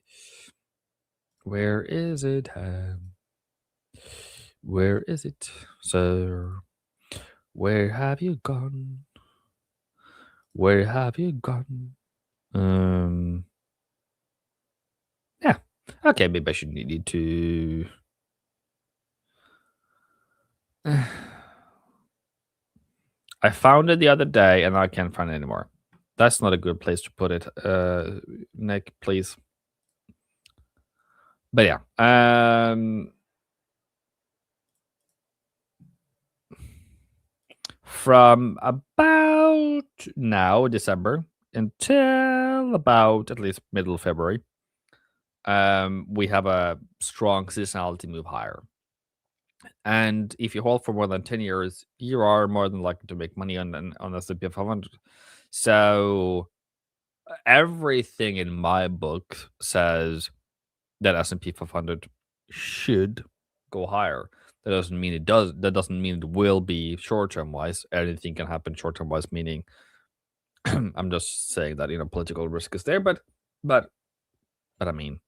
where is it? Where is it, sir? Where have you gone? Where have you gone? Yeah. Okay, maybe I should need to. I found it the other day and I can't find it anymore. That's not a good place to put it. Nick, please. But yeah. From about now, December, until about at least middle of February, we have a strong seasonality move higher. And if you hold for more than 10 years, you are more than likely to make money on SPX500. So everything in my book says that S&P 500 should go higher. That doesn't mean it does. That doesn't mean it will be short-term wise. Anything can happen short-term wise, meaning I'm just saying that, political risk is there. But I mean,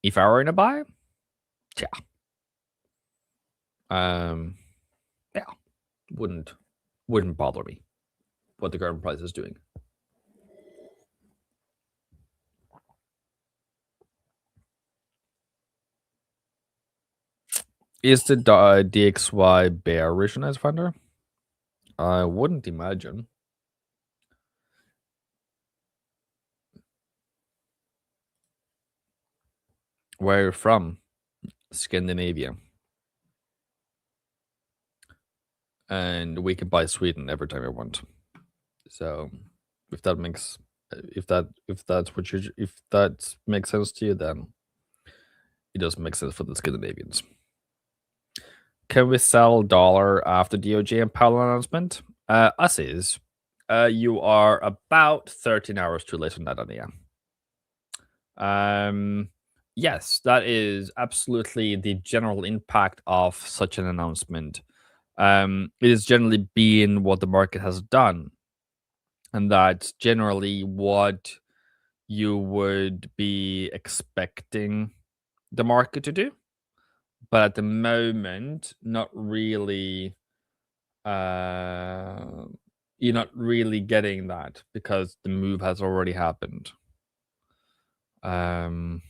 if I were in a buy, yeah. Yeah, wouldn't bother me what the current price is doing. Is the DXY bearish on EdgeFinder? I wouldn't imagine. Where are you from? Scandinavia. And we can buy Sweden every time we want. So if that makes sense to you, then it does make sense for the Scandinavians. Can we sell dollar after DOJ and Powell announcement? Us is. You are about 13 hours too late on that idea. Yes, that is absolutely the general impact of such an announcement. It has generally been what the market has done, and that's generally what you would be expecting the market to do. But at the moment, not really. You're not really getting that because the move has already happened. So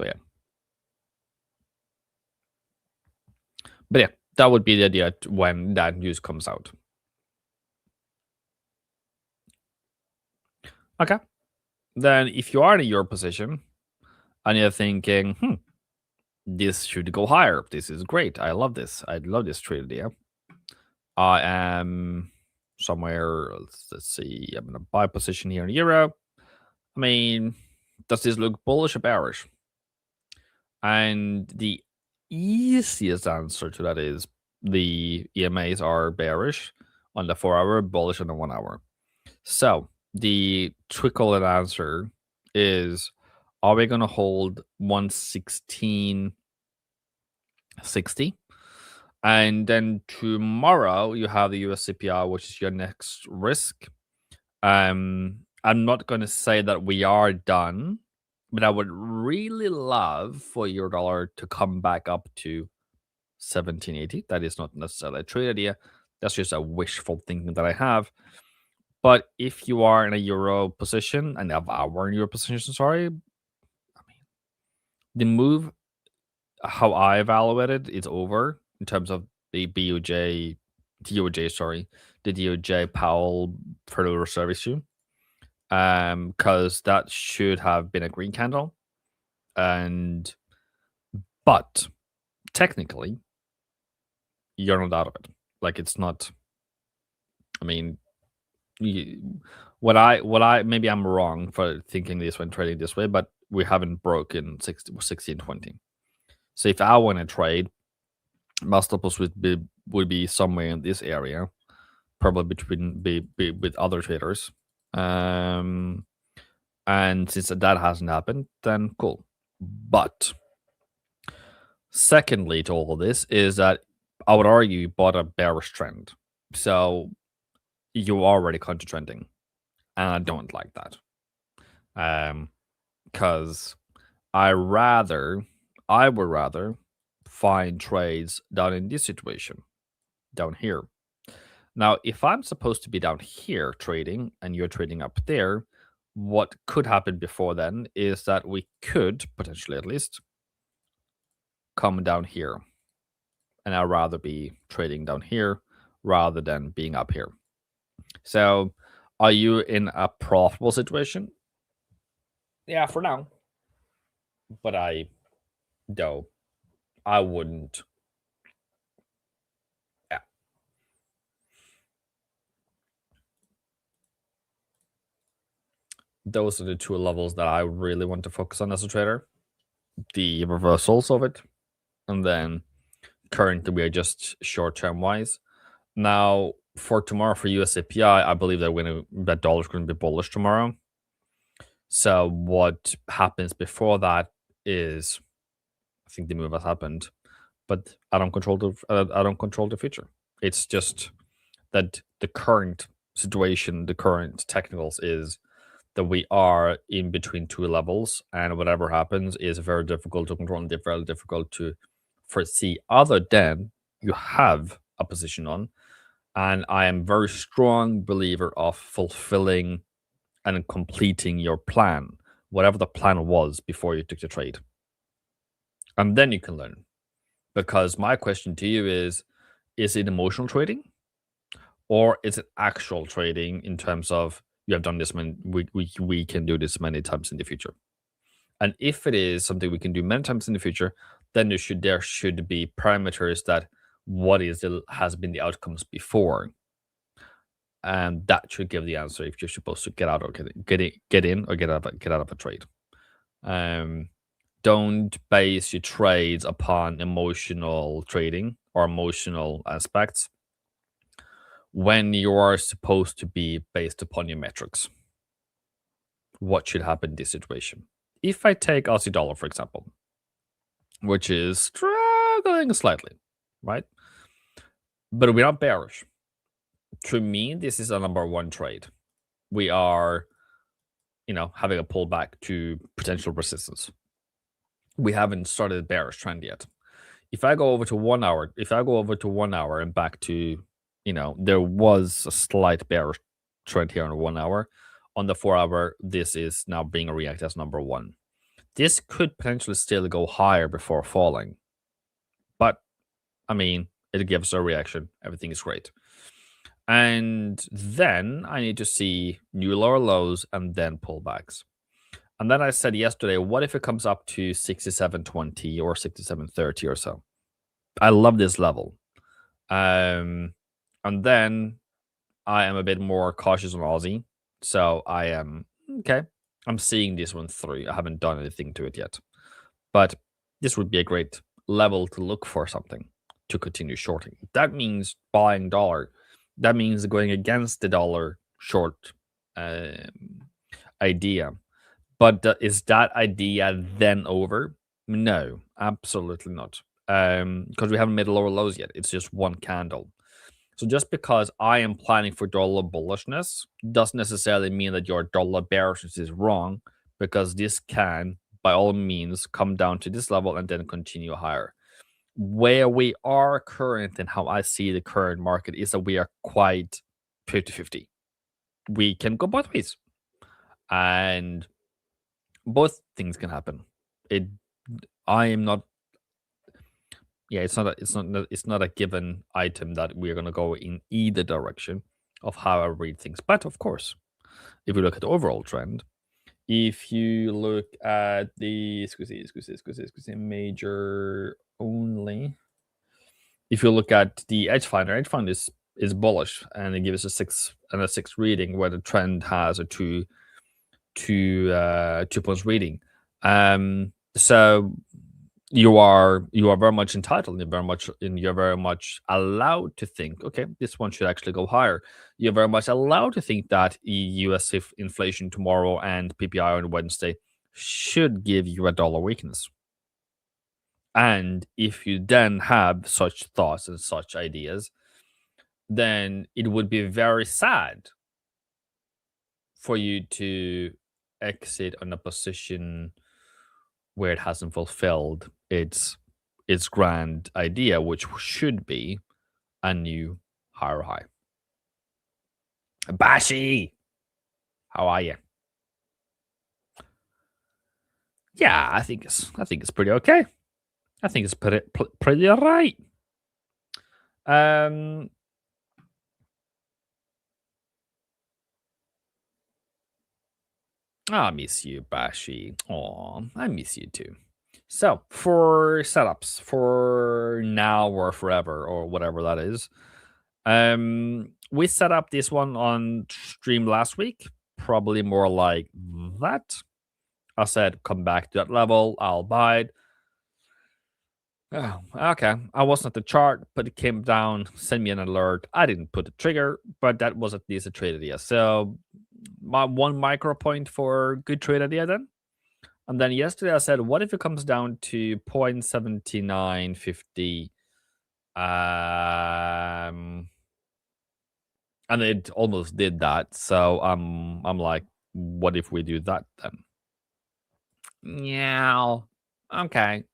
yeah. But yeah, that would be the idea when that news comes out. Okay. Then if you are in your position and you're thinking, this should go higher. This is great. I love this. I love this trade idea. I am somewhere. Let's see. I'm gonna buy position here in euro. I mean, does this look bullish or bearish? And the easiest answer to that is the EMAs are bearish on the 4-hour, bullish on the 1-hour. So the trickle answer is, are we going to hold 116.60? And then tomorrow you have the US CPI, which is your next risk. I'm not going to say that we are done, but I would really love for your dollar to come back up to 1780. That is not necessarily a trade idea. That's just a wishful thinking that I have. But if you are in a euro position, and if I were in your position, sorry, I mean, the move, how I evaluate it, is over in terms of the the DOJ Powell Federal Reserve issue, because that should have been a green candle, but technically, you're not out of it. Like, it's not. I mean, what I maybe I'm wrong for thinking this when trading this way, but we haven't broken 1620. So if I want to trade, my stop loss would be somewhere in this area, probably between be with other traders. And since that hasn't happened, then cool. But secondly to all of this is that I would argue you bought a bearish trend. So you're already counter trending. And I don't like that. Because I would rather find trades down in this situation, down here. Now, if I'm supposed to be down here trading and you're trading up there, what could happen before then is that we could, potentially at least, come down here. And I'd rather be trading down here rather than being up here. So, are you in a profitable situation? Yeah, for now. But I wouldn't. Yeah. Those are the two levels that I really want to focus on as a trader. The reversals of it. And then currently we are just short-term wise. Now, for tomorrow for US API, I believe that dollar's going to be bullish tomorrow. So what happens before that is, I think the move has happened, but I don't control the future. It's just that the current situation, the current technicals is that we are in between two levels, and whatever happens is very difficult to control and very difficult to foresee, other than you have a position on. And I am very strong believer of fulfilling and completing your plan, whatever the plan was before you took the trade. And then you can learn. Because my question to you is it emotional trading? Or is it actual trading in terms of you have done this we can do this many times in the future? And if it is something we can do many times in the future, then there should be parameters that has been the outcomes before. And that should give the answer if you're supposed to get out or get in or get out of a trade. Don't base your trades upon emotional trading or emotional aspects when you are supposed to be based upon your metrics. What should happen in this situation? If I take Aussie dollar, for example, which is struggling slightly, right? But we're not bearish. To me, this is a number one trade. We are, having a pullback to potential resistance. We haven't started a bearish trend yet. If I go over to 1 hour, and back to, there was a slight bearish trend here on 1 hour. On the 4 hour, this is now being reacted as number one. This could potentially still go higher before falling. But, it gives a reaction. Everything is great. And then I need to see new lower lows and then pullbacks. And then I said yesterday, what if it comes up to 67.20 or 67.30 or so? I love this level. And then I am a bit more cautious on Aussie. So I am okay. I'm seeing this one through. I haven't done anything to it yet. But this would be a great level to look for something to continue shorting. That means buying dollar. That means going against the dollar short idea. But is that idea then over? No, absolutely not. Because we haven't made lower lows yet. It's just one candle. So just because I am planning for dollar bullishness doesn't necessarily mean that your dollar bearishness is wrong, because this can, by all means, come down to this level and then continue higher. Where we are current and how I see the current market is that we are quite 50-50. We can go both ways. And both things can happen. I am not. Yeah, it's not a given item that we're gonna go in either direction of how I read things. But of course, if you look at the overall trend, if you look at the major only, if you look at the EdgeFinder is bullish and it gives us a 6 reading, where the trend has a 2 points reading. So you are very much entitled. You're very much allowed to think, okay, this one should actually go higher. You're very much allowed to think that US inflation tomorrow and PPI on Wednesday should give you a dollar weakness. And if you then have such thoughts and such ideas, then it would be very sad for you to exit on a position where it hasn't fulfilled its grand idea, which should be a new higher high. Bashi, how are you? Yeah, I think it's pretty okay. I think it's pretty alright. I miss you, Bashi. Aw, I miss you too. So, for setups for now or forever or whatever that is, we set up this one on stream last week, probably more like that. I said, come back to that level, I'll buy it. Oh, okay. I wasn't at the chart, but it came down, sent me an alert. I didn't put the trigger, but that was at least a trade idea. So, my 1 micro point for good trade idea then. And then yesterday I said, what if it comes down to 0.7950? And it almost did that. So I'm like, what if we do that then? Yeah. Okay.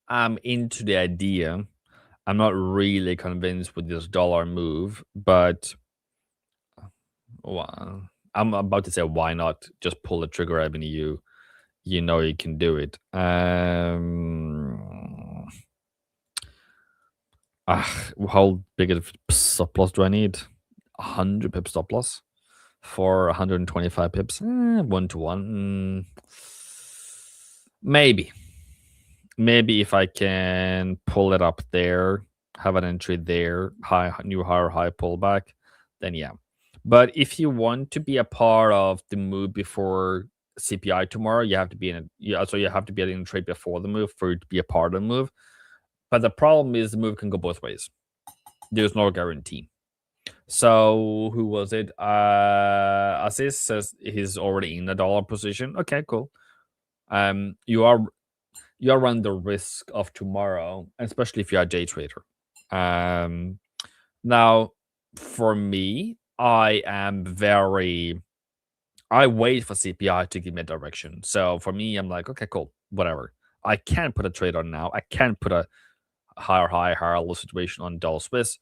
I'm into the idea. I'm not really convinced with this dollar move, but well, I'm about to say, why not just pull the trigger, Ebony? You know you can do it. How big of stop loss do I need? 100 pip stop loss for 125 pips? 1-to-1. Maybe if I can pull it up there, have an entry there, new higher high pullback, then yeah. But if you want to be a part of the move before CPI tomorrow, you have to be in a trade before the move for it to be a part of the move. But the problem is the move can go both ways. There's no guarantee. So who was it? Aziz says he's already in the dollar position. Okay, cool. You are run the risk of tomorrow, especially if you're a day trader. Now, for me, I wait for CPI to give me a direction. So for me, I'm like, okay, cool, whatever. I can put a trade on now. I can put a higher high, higher low situation on dollar Swiss,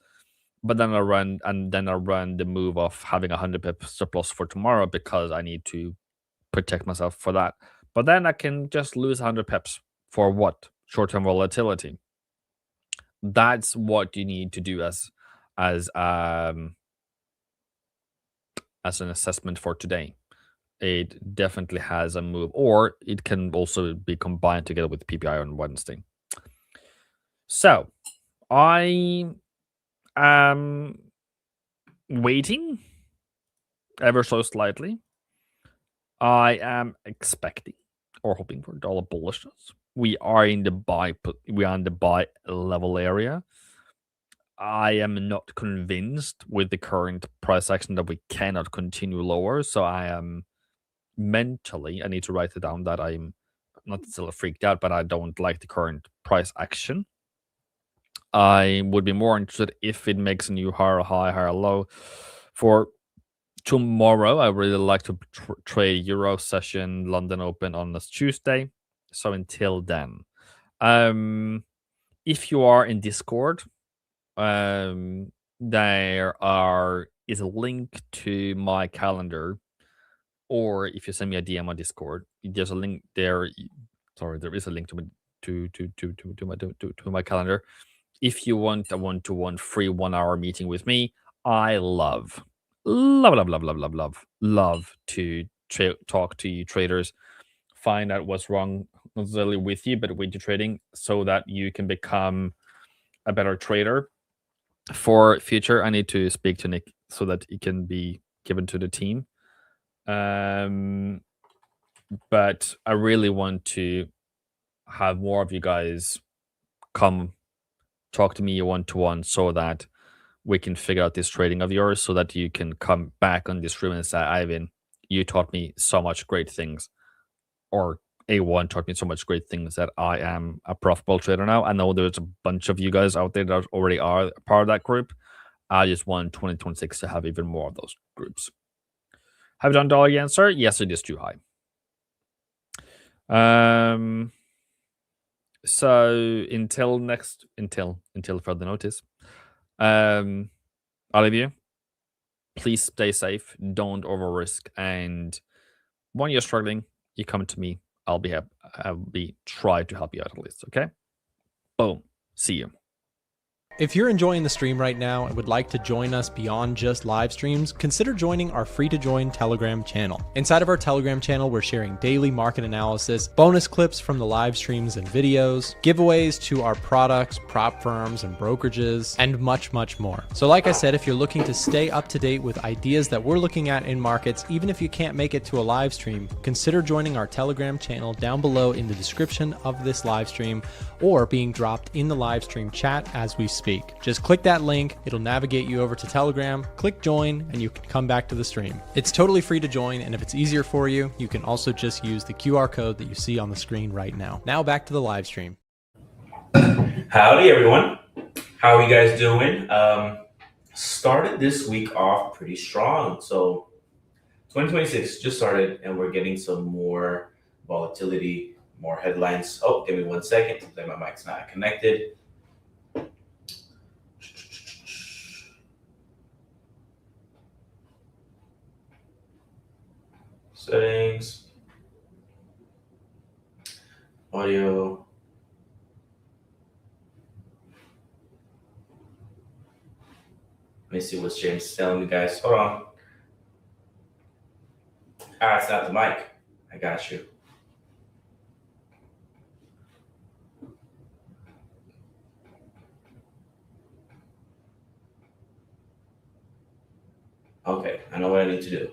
but then I run the move of having 100 pip stop loss for tomorrow because I need to protect myself for that. But then I can just lose 100 pips for what? Short-term volatility. That's what you need to do as an assessment for today. It definitely has a move, or it can also be combined together with PPI on Wednesday. So I am waiting ever so slightly. I am expecting or hoping for dollar bullishness. We are in the buy level area. I am not convinced with the current price action that we cannot continue lower. So I am mentally, I need to write it down, that I'm not still freaked out, but I don't like the current price action. I would be more interested if it makes a new higher high, higher low. For tomorrow, I really like to trade Euro session, London Open on this Tuesday. So until then, if you are in Discord, there is a link to my calendar, or if you send me a DM on Discord, there's a link there. Sorry, there is a link to my calendar. If you want a one-to-one free 1 hour meeting with me, I love to talk to you traders, find out what's wrong, not necessarily with you, but with your trading, so that you can become a better trader for future. I need to speak to Nick so that it can be given to the team. But I really want to have more of you guys come talk to me one-to-one so that we can figure out this trading of yours, so that you can come back on this room and say, Ivan, you taught me so much great things, or A1 taught me so much great things that I am a profitable trader now. I know there's a bunch of you guys out there that already are part of that group. I just want 2026 to have even more of those groups. Have you done dollar yen, sir? Yes, it is too high. So until further notice, all of you, please stay safe. Don't over risk. And when you're struggling, you come to me. I'll be try to help you out at least. Okay. Boom. See you. If you're enjoying the stream right now and would like to join us beyond just live streams, consider joining our free-to-join Telegram channel. Inside of our Telegram channel, we're sharing daily market analysis, bonus clips from the live streams and videos, giveaways to our products, prop firms, and brokerages, and much, much more. So like I said, if you're looking to stay up to date with ideas that we're looking at in markets, even if you can't make it to a live stream, consider joining our Telegram channel down below in the description of this live stream, or being dropped in the live stream chat as we speak. Just click that link, it'll navigate you over to Telegram, click join, and you can come back to the stream. It's totally free to join, and if it's easier for you, you can also just use the QR code that you see on the screen right now. Now back to the live stream. Howdy everyone, how are you guys doing? Started this week off pretty strong. So 2026 just started and we're getting some more volatility, more headlines. Oh, give me 1 second. My mic's not connected. Settings, audio. Let me see what James is telling me, guys. Hold on. It's not the mic. I got you. Okay, I know what I need to do.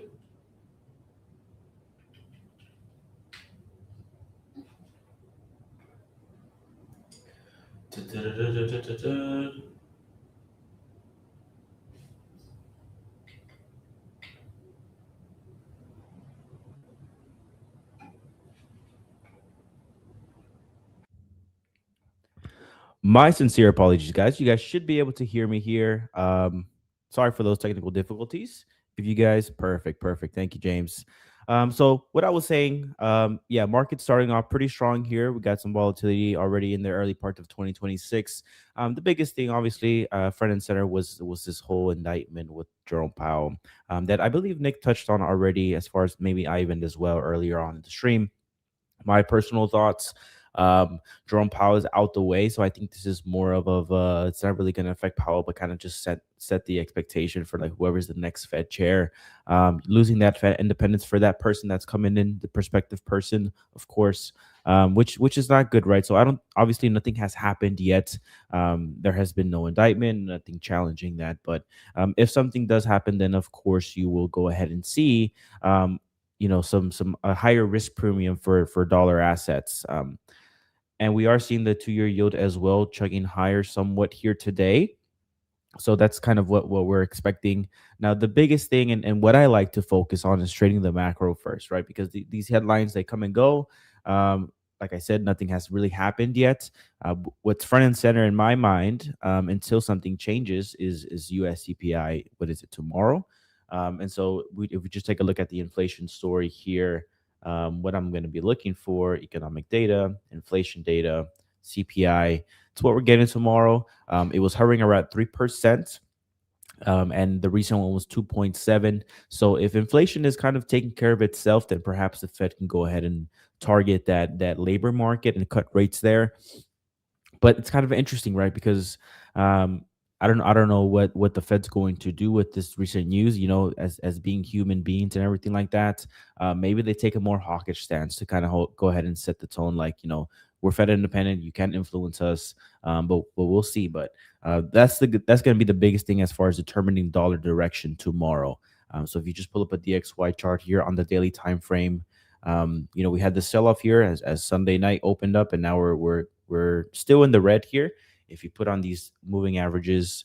My sincere apologies, guys. You guys should be able to hear me here. Sorry for those technical difficulties. If you guys, perfect. Thank you, James. So what I was saying, yeah, market starting off pretty strong here. We got some volatility already in the early part of 2026. The biggest thing, obviously, front and center was this whole indictment with Jerome Powell that I believe Nick touched on already, as far as maybe Ivan as well earlier on in the stream. My personal thoughts, Jerome Powell is out the way, so I think this is more of a it's not really going to affect Powell, but kind of just set the expectation for like whoever's the next Fed chair. Losing that Fed independence for that person that's coming in, the prospective person, of course, which is not good, right? So I don't, obviously nothing has happened yet. There has been no indictment, nothing challenging that, but if something does happen, then of course you will go ahead and see some a higher risk premium for dollar assets. And we are seeing the 2-year yield as well chugging higher somewhat here today. So that's kind of what we're expecting. Now, the biggest thing and what I like to focus on is trading the macro first, right? Because these headlines, they come and go. Like I said, nothing has really happened yet. What's front and center in my mind until something changes is US CPI. What is it, tomorrow? And so if we just take a look at the inflation story here, what I'm going to be looking for: economic data, inflation data, CPI. It's what we're getting tomorrow. It was hovering around 3%. And the recent one was 2.7. So if inflation is kind of taking care of itself, then perhaps the Fed can go ahead and target that labor market and cut rates there. But it's kind of interesting, right? Because I don't know what the Fed's going to do with this recent news. As being human beings and everything like that. Maybe they take a more hawkish stance to kind of go ahead and set the tone. Like, we're Fed independent. You can't influence us. But we'll see. But that's going to be the biggest thing as far as determining dollar direction tomorrow. So if you just pull up a DXY chart here on the daily time frame, we had the sell off here as Sunday night opened up, and now we're still in the red here. If you put on these moving averages,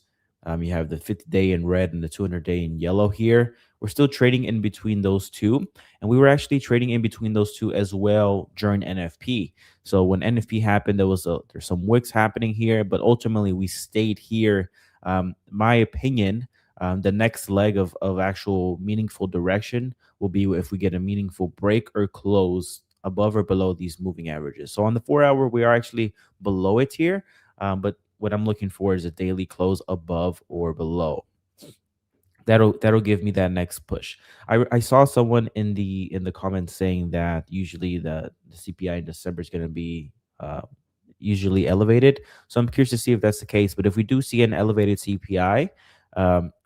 you have the 50-day in red and the 200-day in yellow here. We're still trading in between those two. And we were actually trading in between those two as well during NFP. So when NFP happened, there's some wicks happening here, but ultimately we stayed here. My opinion, the next leg of actual meaningful direction will be if we get a meaningful break or close above or below these moving averages. So on the 4-hour, we are actually below it here. But what I'm looking for is a daily close above or below. That'll give me that next push. I saw someone in the comments saying that usually the CPI in December is going to be usually elevated. So I'm curious to see if that's the case. But if we do see an elevated CPI,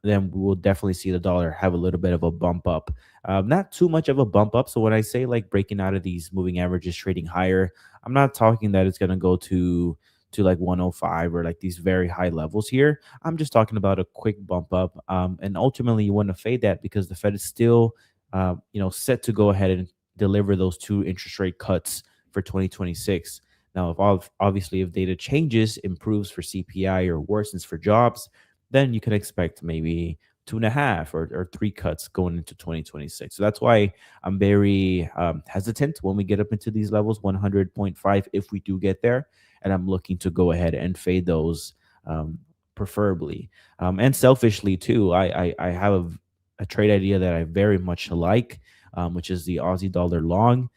then we will definitely see the dollar have a little bit of a bump up. Not too much of a bump up. So when I say like breaking out of these moving averages, trading higher, I'm not talking that it's going to go to like 105 or like these very high levels here. I'm just talking about a quick bump up. And ultimately you want to fade that because the Fed is still, set to go ahead and deliver those 2 interest rate cuts for 2026. Now, if data changes, improves for CPI or worsens for jobs, then you can expect maybe 2.5 or 3 cuts going into 2026. So that's why I'm very hesitant when we get up into these levels, 100.5 if we do get there. And I'm looking to go ahead and fade those preferably. And selfishly too, I have a trade idea that I very much like, which is the Aussie dollar long.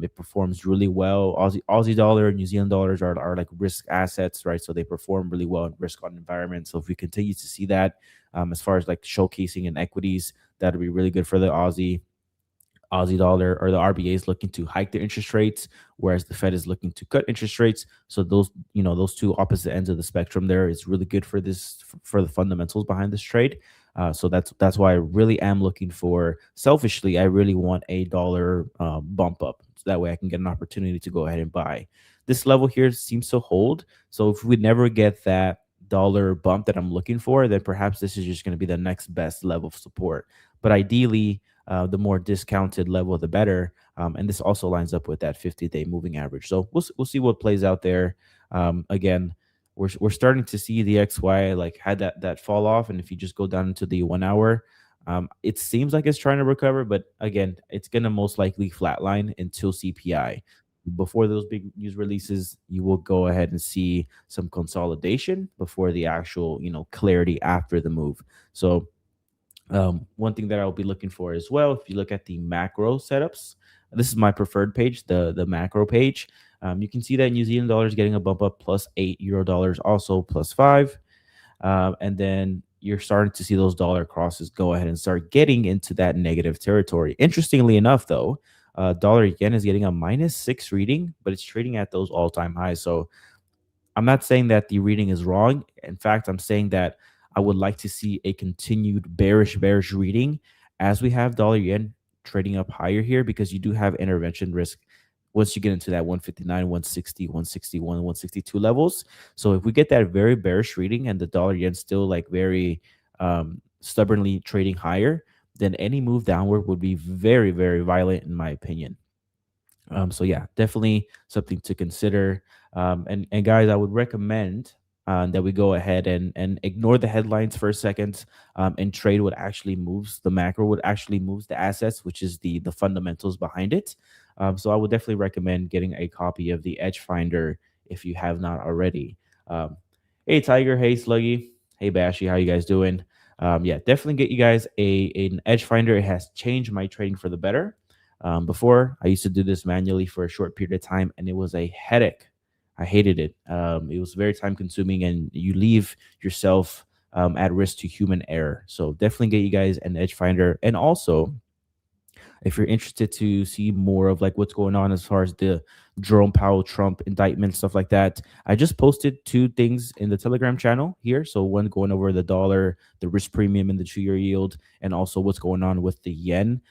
It performs really well. Aussie dollar and New Zealand dollars are like risk assets, right? So they perform really well in risk on environment. So if we continue to see that as far as like showcasing in equities, that'll be really good for the Aussie dollar, or the RBA is looking to hike their interest rates, whereas the Fed is looking to cut interest rates. So those two opposite ends of the spectrum there is really good for the fundamentals behind this trade. So that's why I really am looking for, selfishly, I really want a dollar bump up. So that way I can get an opportunity to go ahead and buy. This level here seems to hold. So if we never get that dollar bump that I'm looking for, then perhaps this is just going to be the next best level of support. But ideally, the more discounted level, the better. And this also lines up with that 50-day moving average. So we'll see what plays out there. Again, we're starting to see the XY like had that fall off. And if you just go down into the 1 hour, it seems like it's trying to recover. But again, it's going to most likely flatline until CPI. Before those big news releases, you will go ahead and see some consolidation before the actual, clarity after the move. So one thing that I'll be looking for as well, if you look at the macro setups, this is my preferred page, the macro page. You can see that New Zealand dollars getting a bump up +8, Euro dollars also +5. And then you're starting to see those dollar crosses go ahead and start getting into that negative territory. Interestingly enough, though, dollar yen is getting a -6 reading, but it's trading at those all-time highs. So I'm not saying that the reading is wrong. In fact, I'm saying that I would like to see a continued bearish reading as we have dollar yen trading up higher here, because you do have intervention risk once you get into that 159, 160, 161, 162 levels. So if we get that very bearish reading and the dollar yen still like very stubbornly trading higher, then any move downward would be very, very violent in my opinion. So yeah, definitely something to consider. And guys, I would recommend that we go ahead and ignore the headlines for a second, and trade what actually moves the macro, what actually moves the assets, which is the fundamentals behind it. So I would definitely recommend getting a copy of the EdgeFinder if you have not already. Hey Tiger, hey Sluggy, hey Bashy, how you guys doing? Yeah, definitely get you guys an EdgeFinder. It has changed my trading for the better. Before, I used to do this manually for a short period of time, and it was a headache. I hated it. It was very time consuming, and you leave yourself at risk to human error. So definitely get you guys an EdgeFinder. And also, if you're interested to see more of like what's going on as far as the Jerome Powell Trump indictment, stuff like that, I just posted 2 things in the Telegram channel here. So one going over the dollar, the risk premium, and the 2-year yield, and also what's going on with the yen,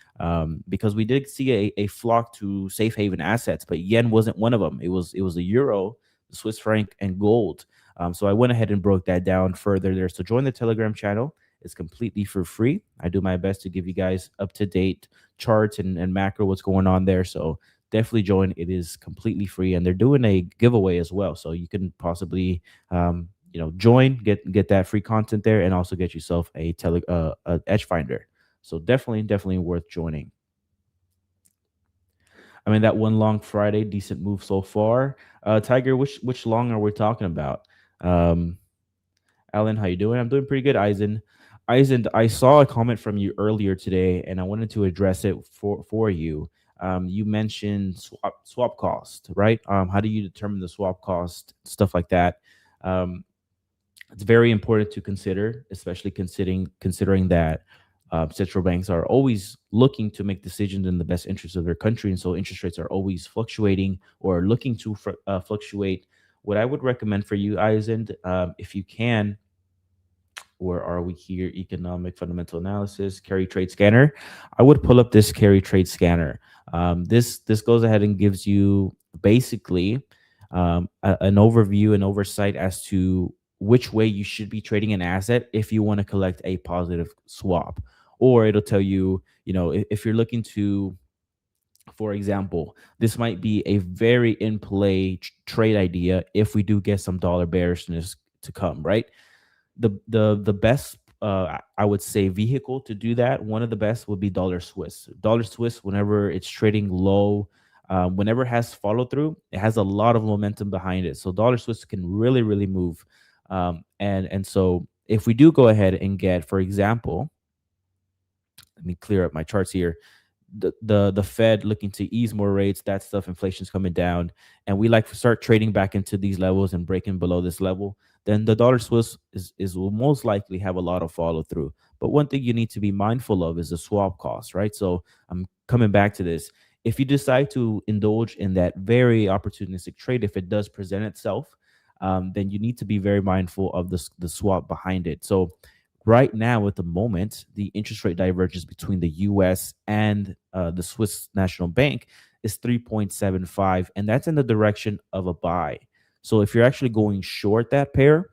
because we did see a flock to safe haven assets, but yen wasn't one of them. It was the euro, the Swiss franc, and gold. So I went ahead and broke that down further there. So join the Telegram channel. It's completely for free. I do my best to give you guys up-to-date charts and macro, what's going on there. So definitely join. It is completely free, and they're doing a giveaway as well. So you can possibly, join, get that free content there, and also get yourself a EdgeFinder. So definitely worth joining. I mean, that one long Friday, decent move so far. Tiger, which long are we talking about? Alan, how you doing? I'm doing pretty good, Eisen. Eisen, I saw a comment from you earlier today, and I wanted to address it for you. You mentioned swap cost, right? How do you determine the swap cost, stuff like that? It's very important to consider, especially considering that central banks are always looking to make decisions in the best interest of their country, and so interest rates are always fluctuating or looking to fluctuate. What I would recommend for you, Eisen, if you can, where are we here? Economic fundamental analysis, carry trade scanner. I would pull up this carry trade scanner. This goes ahead and gives you basically an overview and oversight as to which way you should be trading an asset if you want to collect a positive swap. Or it'll tell you, if you're looking to, for example, this might be a very in play trade idea if we do get some dollar bearishness to come, right? The best I would say vehicle to do that, one of the best would be dollar Swiss. Dollar Swiss, whenever it's trading low, whenever it has follow through, it has a lot of momentum behind it. So dollar Swiss can really move. And so if we do go ahead and get, for example, let me clear up my charts here. The Fed looking to ease more rates, that stuff, inflation's coming down, and we like to start trading back into these levels and breaking below this level, then the dollar Swiss will most likely have a lot of follow through. But one thing you need to be mindful of is the swap cost, right? So I'm coming back to this. If you decide to indulge in that very opportunistic trade, if it does present itself, then you need to be very mindful of the swap behind it. So right now, at the moment, the interest rate divergence between the U.S. and the Swiss National Bank is 3.75, and that's in the direction of a buy. So if you're actually going short that pair,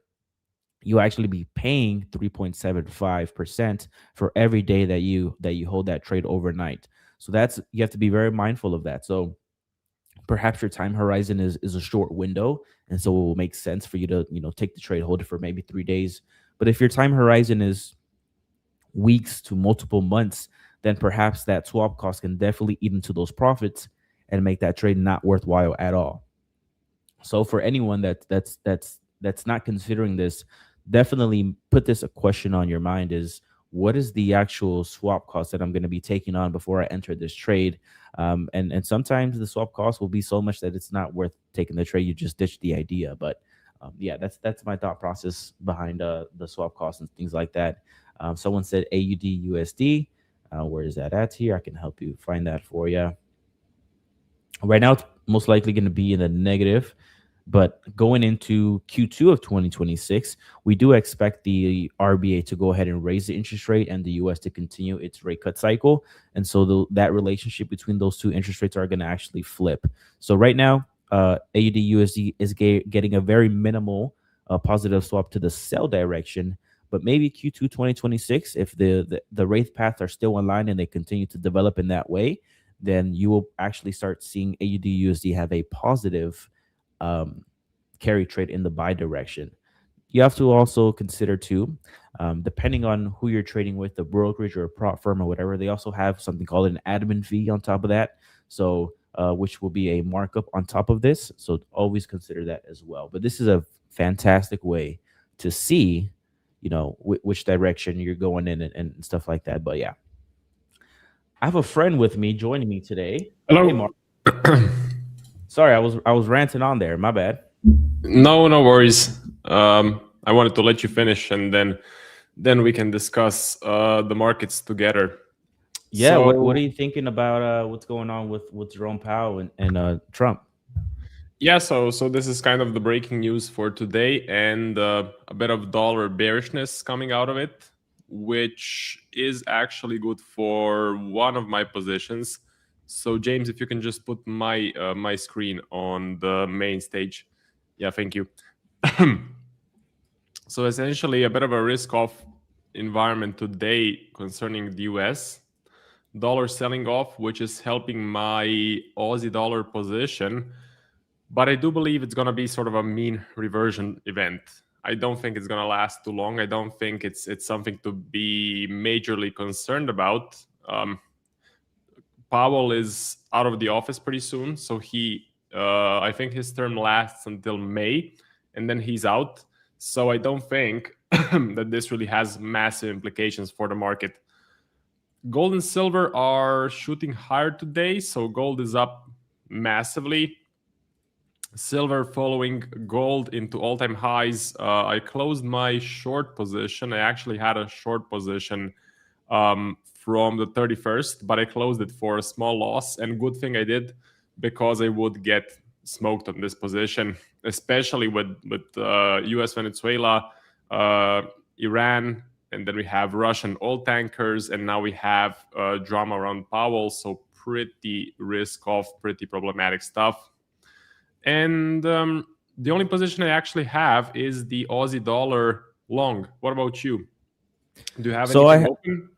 you actually be paying 3.75% for every day that you hold that trade overnight. So you have to be very mindful of that. So perhaps your time horizon is a short window, and so it will make sense for you to take the trade, hold it for maybe 3 days. But if your time horizon is weeks to multiple months, then perhaps that swap cost can definitely eat into those profits and make that trade not worthwhile at all. So for anyone that's not considering this, definitely put this a question on your mind: is what is the actual swap cost that I'm going to be taking on before I enter this trade? And sometimes the swap cost will be so much that it's not worth taking the trade. You just ditch the idea. But yeah, that's my thought process behind the swap costs and things like that. Someone said AUD USD. Where is that at here? I can help you find that for you. Right now, it's most likely going to be in the negative. But going into Q2 of 2026, we do expect the RBA to go ahead and raise the interest rate and the US to continue its rate cut cycle. And so that relationship between those two interest rates are going to actually flip. So right now, AUD USD is getting a very minimal positive swap to the sell direction. But maybe Q2 2026, if the rate paths are still in line and they continue to develop in that way, then you will actually start seeing AUD USD have a positive carry trade in the buy direction. You have to also consider too, depending on who you're trading with, the brokerage or a prop firm or whatever, they also have something called an admin fee on top of that. So which will be a markup on top of this. So always consider that as well. But this is a fantastic way to see, which direction you're going in and stuff like that. But yeah, I have a friend with me joining me today. Hello. Hey, Mark. Sorry, I was ranting on there. My bad. No worries. I wanted to let you finish, and then we can discuss the markets together. Yeah. So, what are you thinking about what's going on with Jerome Powell and Trump? Yeah. So this is kind of the breaking news for today, and a bit of dollar bearishness coming out of it, which is actually good for one of my positions. So James, if you can just put my my screen on the main stage. Yeah, thank you. So essentially a bit of a risk-off environment today concerning the US. Dollar selling off, which is helping my Aussie dollar position. But I do believe it's going to be sort of a mean reversion event. I don't think it's going to last too long. I don't think it's something to be majorly concerned about. Powell is out of the office pretty soon, so I think his term lasts until May, and then he's out. So I don't think that this really has massive implications for the market. Gold and silver are shooting higher today, so gold is up massively. Silver following gold into all-time highs. I closed my short position. I actually had a short position from the 31st, but I closed it for a small loss. And good thing I did, because I would get smoked on this position, especially with US Venezuela, Iran, and then we have Russian oil tankers, and now we have drama around Powell. So pretty risk-off, pretty problematic stuff. And the only position I actually have is the Aussie dollar long. What about you? Do you have anything open?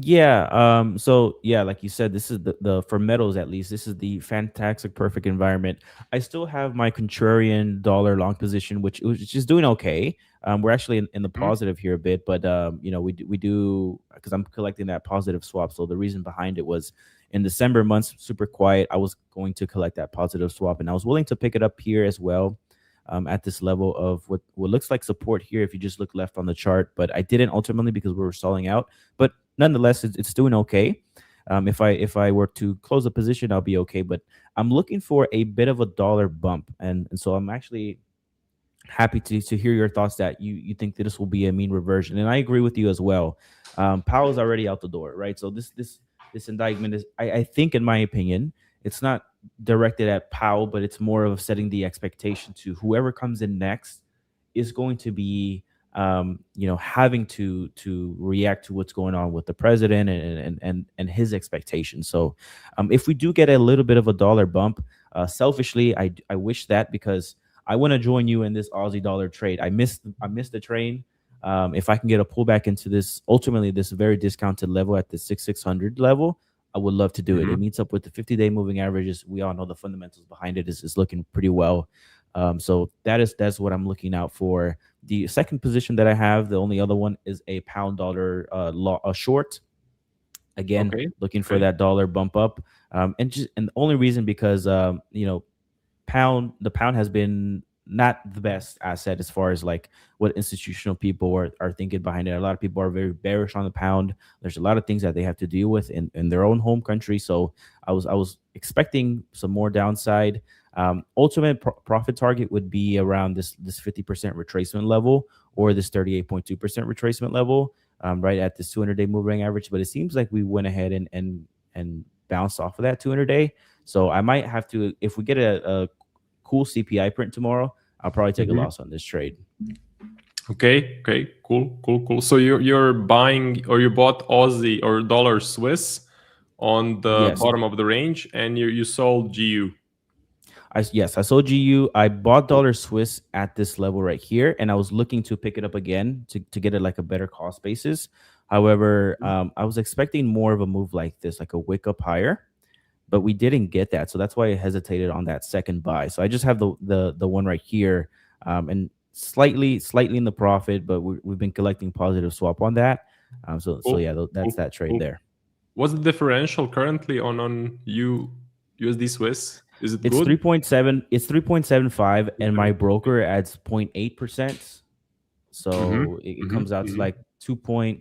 Yeah. So yeah, like you said, this is the for metals, at least, this is the fantastic, perfect environment. I still have my contrarian dollar long position, which is doing okay. We're actually in the positive here a bit, but we do, because I'm collecting that positive swap. So the reason behind it was in December months, super quiet. I was going to collect that positive swap, and I was willing to pick it up here as well. At this level of what looks like support here if you just look left on the chart, but I didn't ultimately because we were stalling out. But nonetheless, it's doing okay. If I were to close a position, I'll be okay. But I'm looking for a bit of a dollar bump, and so I'm actually happy to hear your thoughts that you think that this will be a mean reversion, and I agree with you as well. Powell's already out the door, right? So this indictment is, I think, in my opinion, it's not directed at Powell, but it's more of setting the expectation to whoever comes in next is going to be, having to react to what's going on with the president and his expectations. So, if we do get a little bit of a dollar bump, selfishly, I wish that, because I want to join you in this Aussie dollar trade. I missed the train. If I can get a pullback into this, ultimately this very discounted level at the 6,600 level, I would love to do it. It meets up with the 50-day moving averages. We all know the fundamentals behind it is looking pretty well. So that's what I'm looking out for. The second position that I have, the only other one, is a pound dollar short. Again, looking for that dollar bump up. And the only reason, because the pound has been not the best asset as far as like what institutional people are thinking behind it. A lot of people are very bearish on the pound. There's a lot of things that they have to deal with in their own home country. So I was expecting some more downside. Ultimate profit target would be around this 50% retracement level, or this 38.2% retracement level, right at this 200-day moving average. But it seems like we went ahead and bounced off of that 200-day. So I might have to, if we get a cool CPI print tomorrow, I'll probably take a loss on this trade. Okay, cool. So you're buying, or you bought Aussie or dollar Swiss on the bottom of the range, and you sold GU. Yes, I sold GU. I bought dollar Swiss at this level right here, and I was looking to pick it up again to get it like a better cost basis. However, I was expecting more of a move like this, like a wick up higher, but we didn't get that. So that's why I hesitated on that second buy. So I just have the one right here, and slightly in the profit, but we've been collecting positive swap on that. So yeah, that's that trade there. What's the differential currently on USD Swiss? Is it it's good? 3.7. It's 3.75, and my broker adds 0.8%. So it comes out to like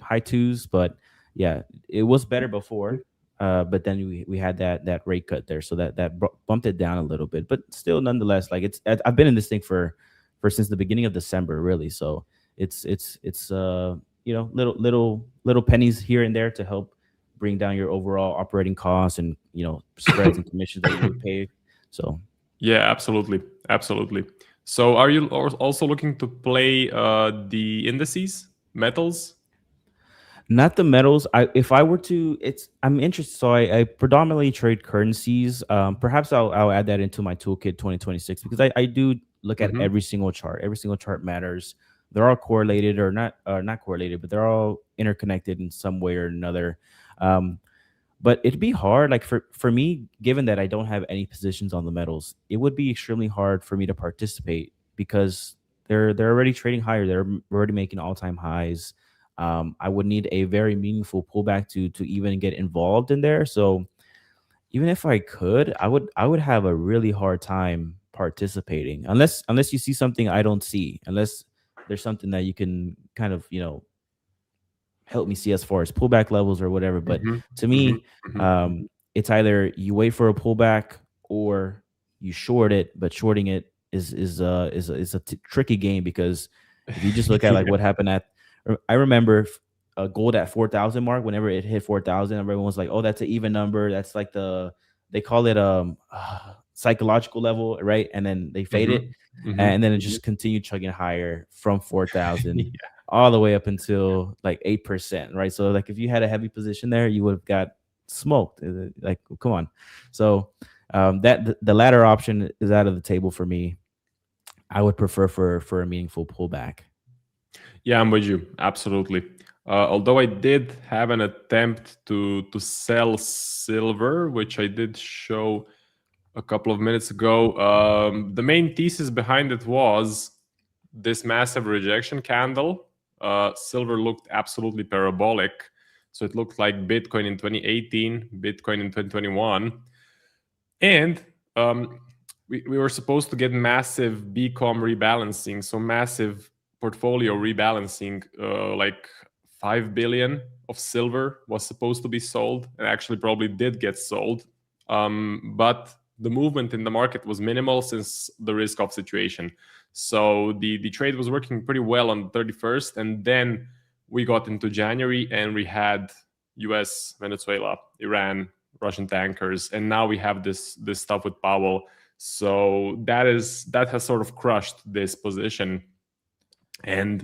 high twos. But yeah, it was better before. But then we had that rate cut there, so that bumped it down a little bit. But still, nonetheless, like I've been in this thing for since the beginning of December, really. So it's you know, little pennies here and there to help bring down your overall operating costs and, you know, spreads and commissions that you would pay. So yeah, absolutely. So are you also looking to play the indices, metals? Not the metals. If I were to, I'm interested. So I predominantly trade currencies. Perhaps I'll add that into my toolkit 2026, because I do look at every single chart. Every single chart matters. They're all correlated, or not correlated, but they're all interconnected in some way or another. But it'd be hard, like for me, given that I don't have any positions on the metals, it would be extremely hard for me to participate, because they're already trading higher. They're already making all-time highs. I would need a very meaningful pullback to even get involved in there. So even if I could, I would have a really hard time participating, unless you see something I don't see, unless there's something that you can kind of, you know, help me see as far as pullback levels or whatever. But to me, it's either you wait for a pullback or you short it. But shorting it is a tricky game, because if you just look at like what happened I remember gold at 4,000 mark. Whenever it hit 4,000, everyone was like, "Oh, that's an even number. That's like they call it psychological level, right?" And then they fade it, and then it just continued chugging higher from 4,000 all the way up until like 8%, right? So like if you had a heavy position there, you would have got smoked. Like, come on. So that the latter option is out of the table for me. I would prefer for a meaningful pullback. Yeah, I'm with you. Absolutely. Although I did have an attempt to sell silver, which I did show a couple of minutes ago. The main thesis behind it was this massive rejection candle. Silver looked absolutely parabolic. So it looked like Bitcoin in 2018, Bitcoin in 2021. And we were supposed to get massive BCOM rebalancing, so massive portfolio rebalancing, like 5 billion of silver was supposed to be sold, and actually probably did get sold. But the movement in the market was minimal since the risk-off situation. So the trade was working pretty well on the 31st, and then we got into January and we had US, Venezuela, Iran, Russian tankers, and now we have this stuff with Powell. So that has sort of crushed this position, and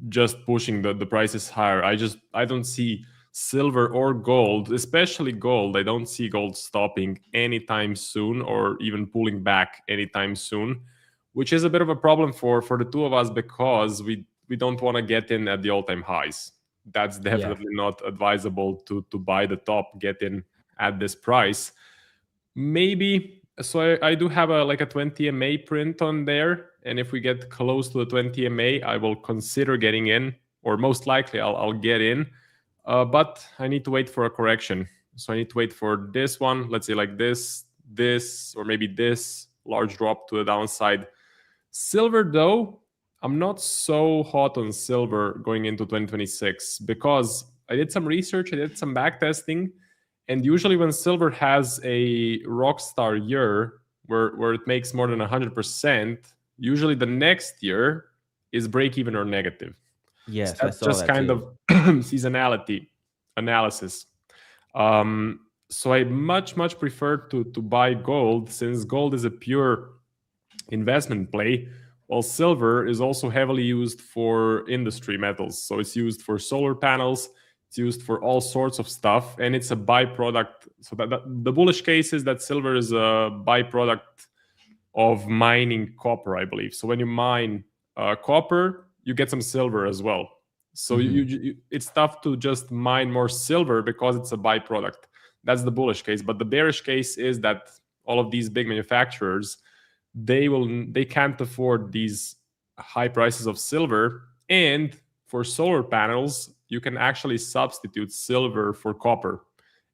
just pushing the prices higher. I don't see silver or gold, especially gold. I don't see gold stopping anytime soon, or even pulling back anytime soon, which is a bit of a problem for the two of us, because we don't want to get in at the all-time highs. That's definitely not advisable to buy the top, get in at this price. Maybe, so I do have a 20 MA print on there, and if we get close to the 20 MA, I will consider getting in, or most likely I'll get in. But I need to wait for a correction. So I need to wait for this one, let's say like this, or maybe this large drop to the downside. Silver, though, I'm not so hot on silver going into 2026, because I did some research, I did some back testing, and usually when silver has a rockstar year where it makes more than 100%, usually the next year is break even or negative. Yes, so that's just kind of seasonality analysis. So I much prefer to buy gold, since gold is a pure investment play, while silver is also heavily used for industry metals. So it's used for solar panels, it's used for all sorts of stuff, and it's a byproduct. So that the bullish case is that silver is a byproduct of mining copper, I believe. So when you mine copper, you get some silver as well. So it's tough to just mine more silver because it's a byproduct. That's the bullish case. But the bearish case is that all of these big manufacturers, they can't afford these high prices of silver. And for solar panels, you can actually substitute silver for copper.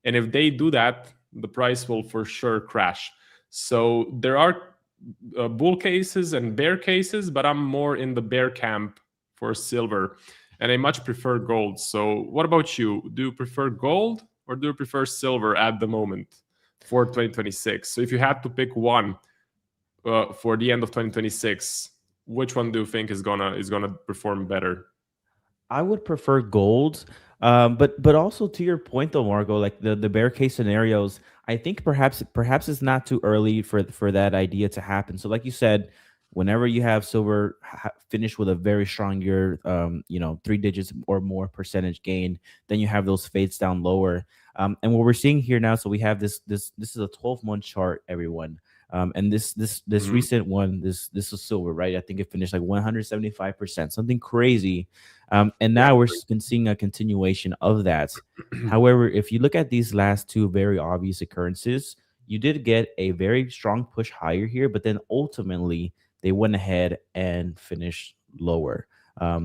And if they do that, the price will for sure crash. So there are bull cases and bear cases, but I'm more in the bear camp for silver, and I much prefer gold. So what about you? Do you prefer gold or do you prefer silver at the moment for 2026? So if you had to pick one for the end of 2026, which one do you think is gonna perform better? I would prefer gold. But also to your point though, Marco, like the bear case scenarios, I think perhaps it's not too early for that idea to happen. So like you said, whenever you have silver finish with a very strong year, 3 digits or more percentage gain, then you have those fades down lower. And what we're seeing here now, so we have this is a 12-month chart, everyone. And this recent one, this is silver, right? I think it finished like 175%, something crazy. And now we're been seeing a continuation of that. However, if you look at these last two very obvious occurrences, you did get a very strong push higher here, but then ultimately they went ahead and finished lower.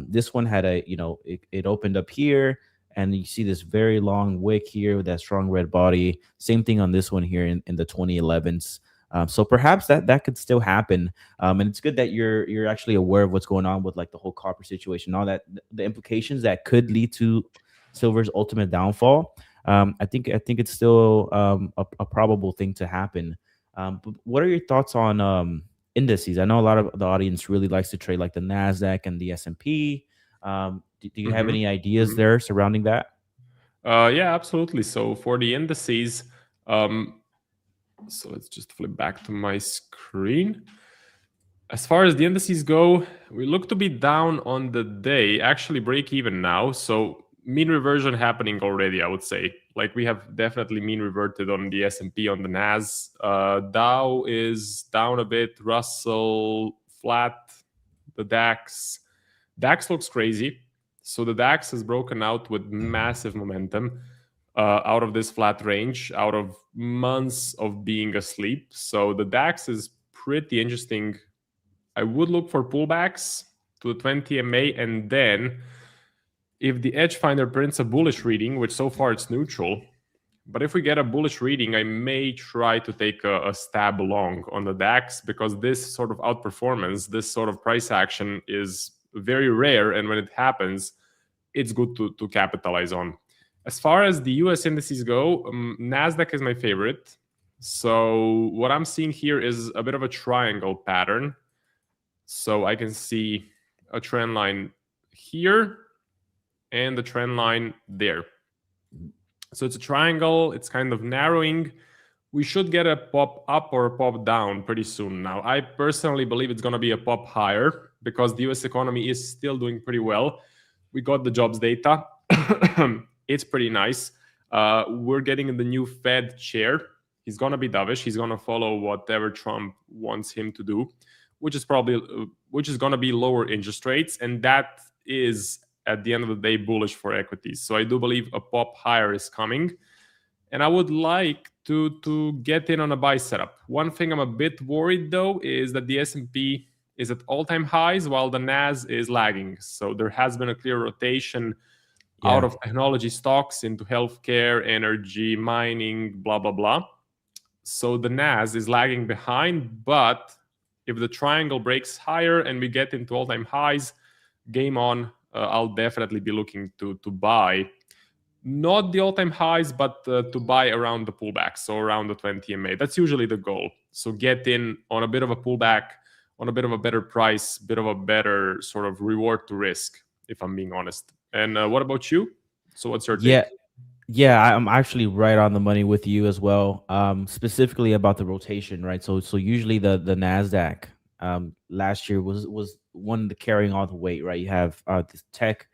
This one had it opened up here, and you see this very long wick here with that strong red body. Same thing on this one here in the 2011s. So perhaps that could still happen. And it's good that you're actually aware of what's going on with like the whole copper situation, all that, the implications that could lead to silver's ultimate downfall. I think it's still a probable thing to happen. But what are your thoughts on indices? I know a lot of the audience really likes to trade like the NASDAQ and the S&P. Do you have any ideas there surrounding that? Yeah, absolutely. So for the indices, so let's just flip back to my screen. As far as the indices go, we look to be down on the day, actually break even now. So mean reversion happening already, I would say. Like we have definitely mean reverted on the S&P, on the NAS. Dow is down a bit, Russell flat, the DAX. DAX looks crazy. So the DAX has broken out with massive momentum. Out of this flat range, out of months of being asleep. So the DAX is pretty interesting. I would look for pullbacks to the 20 MA, and then if the EdgeFinder prints a bullish reading, which so far it's neutral, but if we get a bullish reading, I may try to take a stab long on the DAX, because this sort of outperformance, this sort of price action is very rare, and when it happens, it's good to capitalize on. As far as the US indices go, NASDAQ is my favorite. So what I'm seeing here is a bit of a triangle pattern. So I can see a trend line here and the trend line there. So it's a triangle. It's kind of narrowing. We should get a pop up or a pop down pretty soon. Now, I personally believe it's going to be a pop higher because the US economy is still doing pretty well. We got the jobs data. It's pretty nice. We're getting the new Fed chair. He's going to be dovish. He's going to follow whatever Trump wants him to do, which is going to be lower interest rates. And that is, at the end of the day, bullish for equities. So I do believe a pop higher is coming. And I would like to get in on a buy setup. One thing I'm a bit worried, though, is that the S&P is at all-time highs while the NAS is lagging. So there has been a clear rotation out of technology stocks into healthcare, energy, mining, blah, blah, blah. So the NAS is lagging behind, but if the triangle breaks higher and we get into all-time highs, game on. I'll definitely be looking to buy. Not the all-time highs, but to buy around the pullback, so around the 20 MA. That's usually the goal. So get in on a bit of a pullback, on a bit of a better price, bit of a better sort of reward to risk, if I'm being honest. And what about you? So what's your take? Yeah, I'm actually right on the money with you as well. Specifically about the rotation, right? So usually the Nasdaq last year was one the carrying all the weight, right? You have this tech,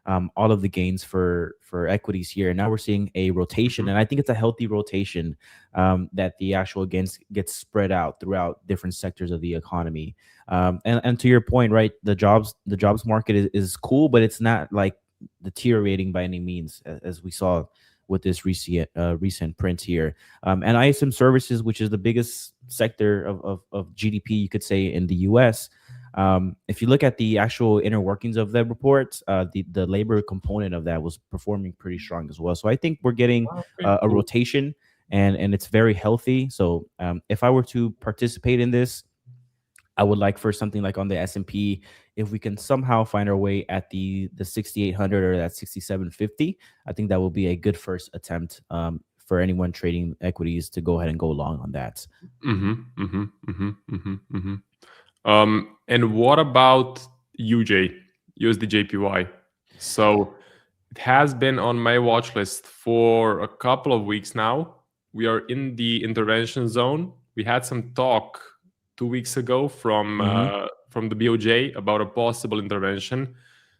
all of the gains for equities here, and now we're seeing a rotation, and I think it's a healthy rotation that the actual gains gets spread out throughout different sectors of the economy. And to your point, right? The jobs market is cool, but it's not like deteriorating by any means, as we saw with this recent print here. And ISM services, which is the biggest sector of GDP, you could say, in the US. If you look at the actual inner workings of that report, the labor component of that was performing pretty strong as well. So I think we're getting a rotation, and it's very healthy. So if I were to participate in this, I would like for something like on the S&P, if we can somehow find our way at the 6,800 or that 6,750, I think that will be a good first attempt for anyone trading equities to go ahead and go long on that. And what about USD JPY? So it has been on my watch list for a couple of weeks now. We are in the intervention zone. We had some talk 2 weeks ago from the BOJ about a possible intervention.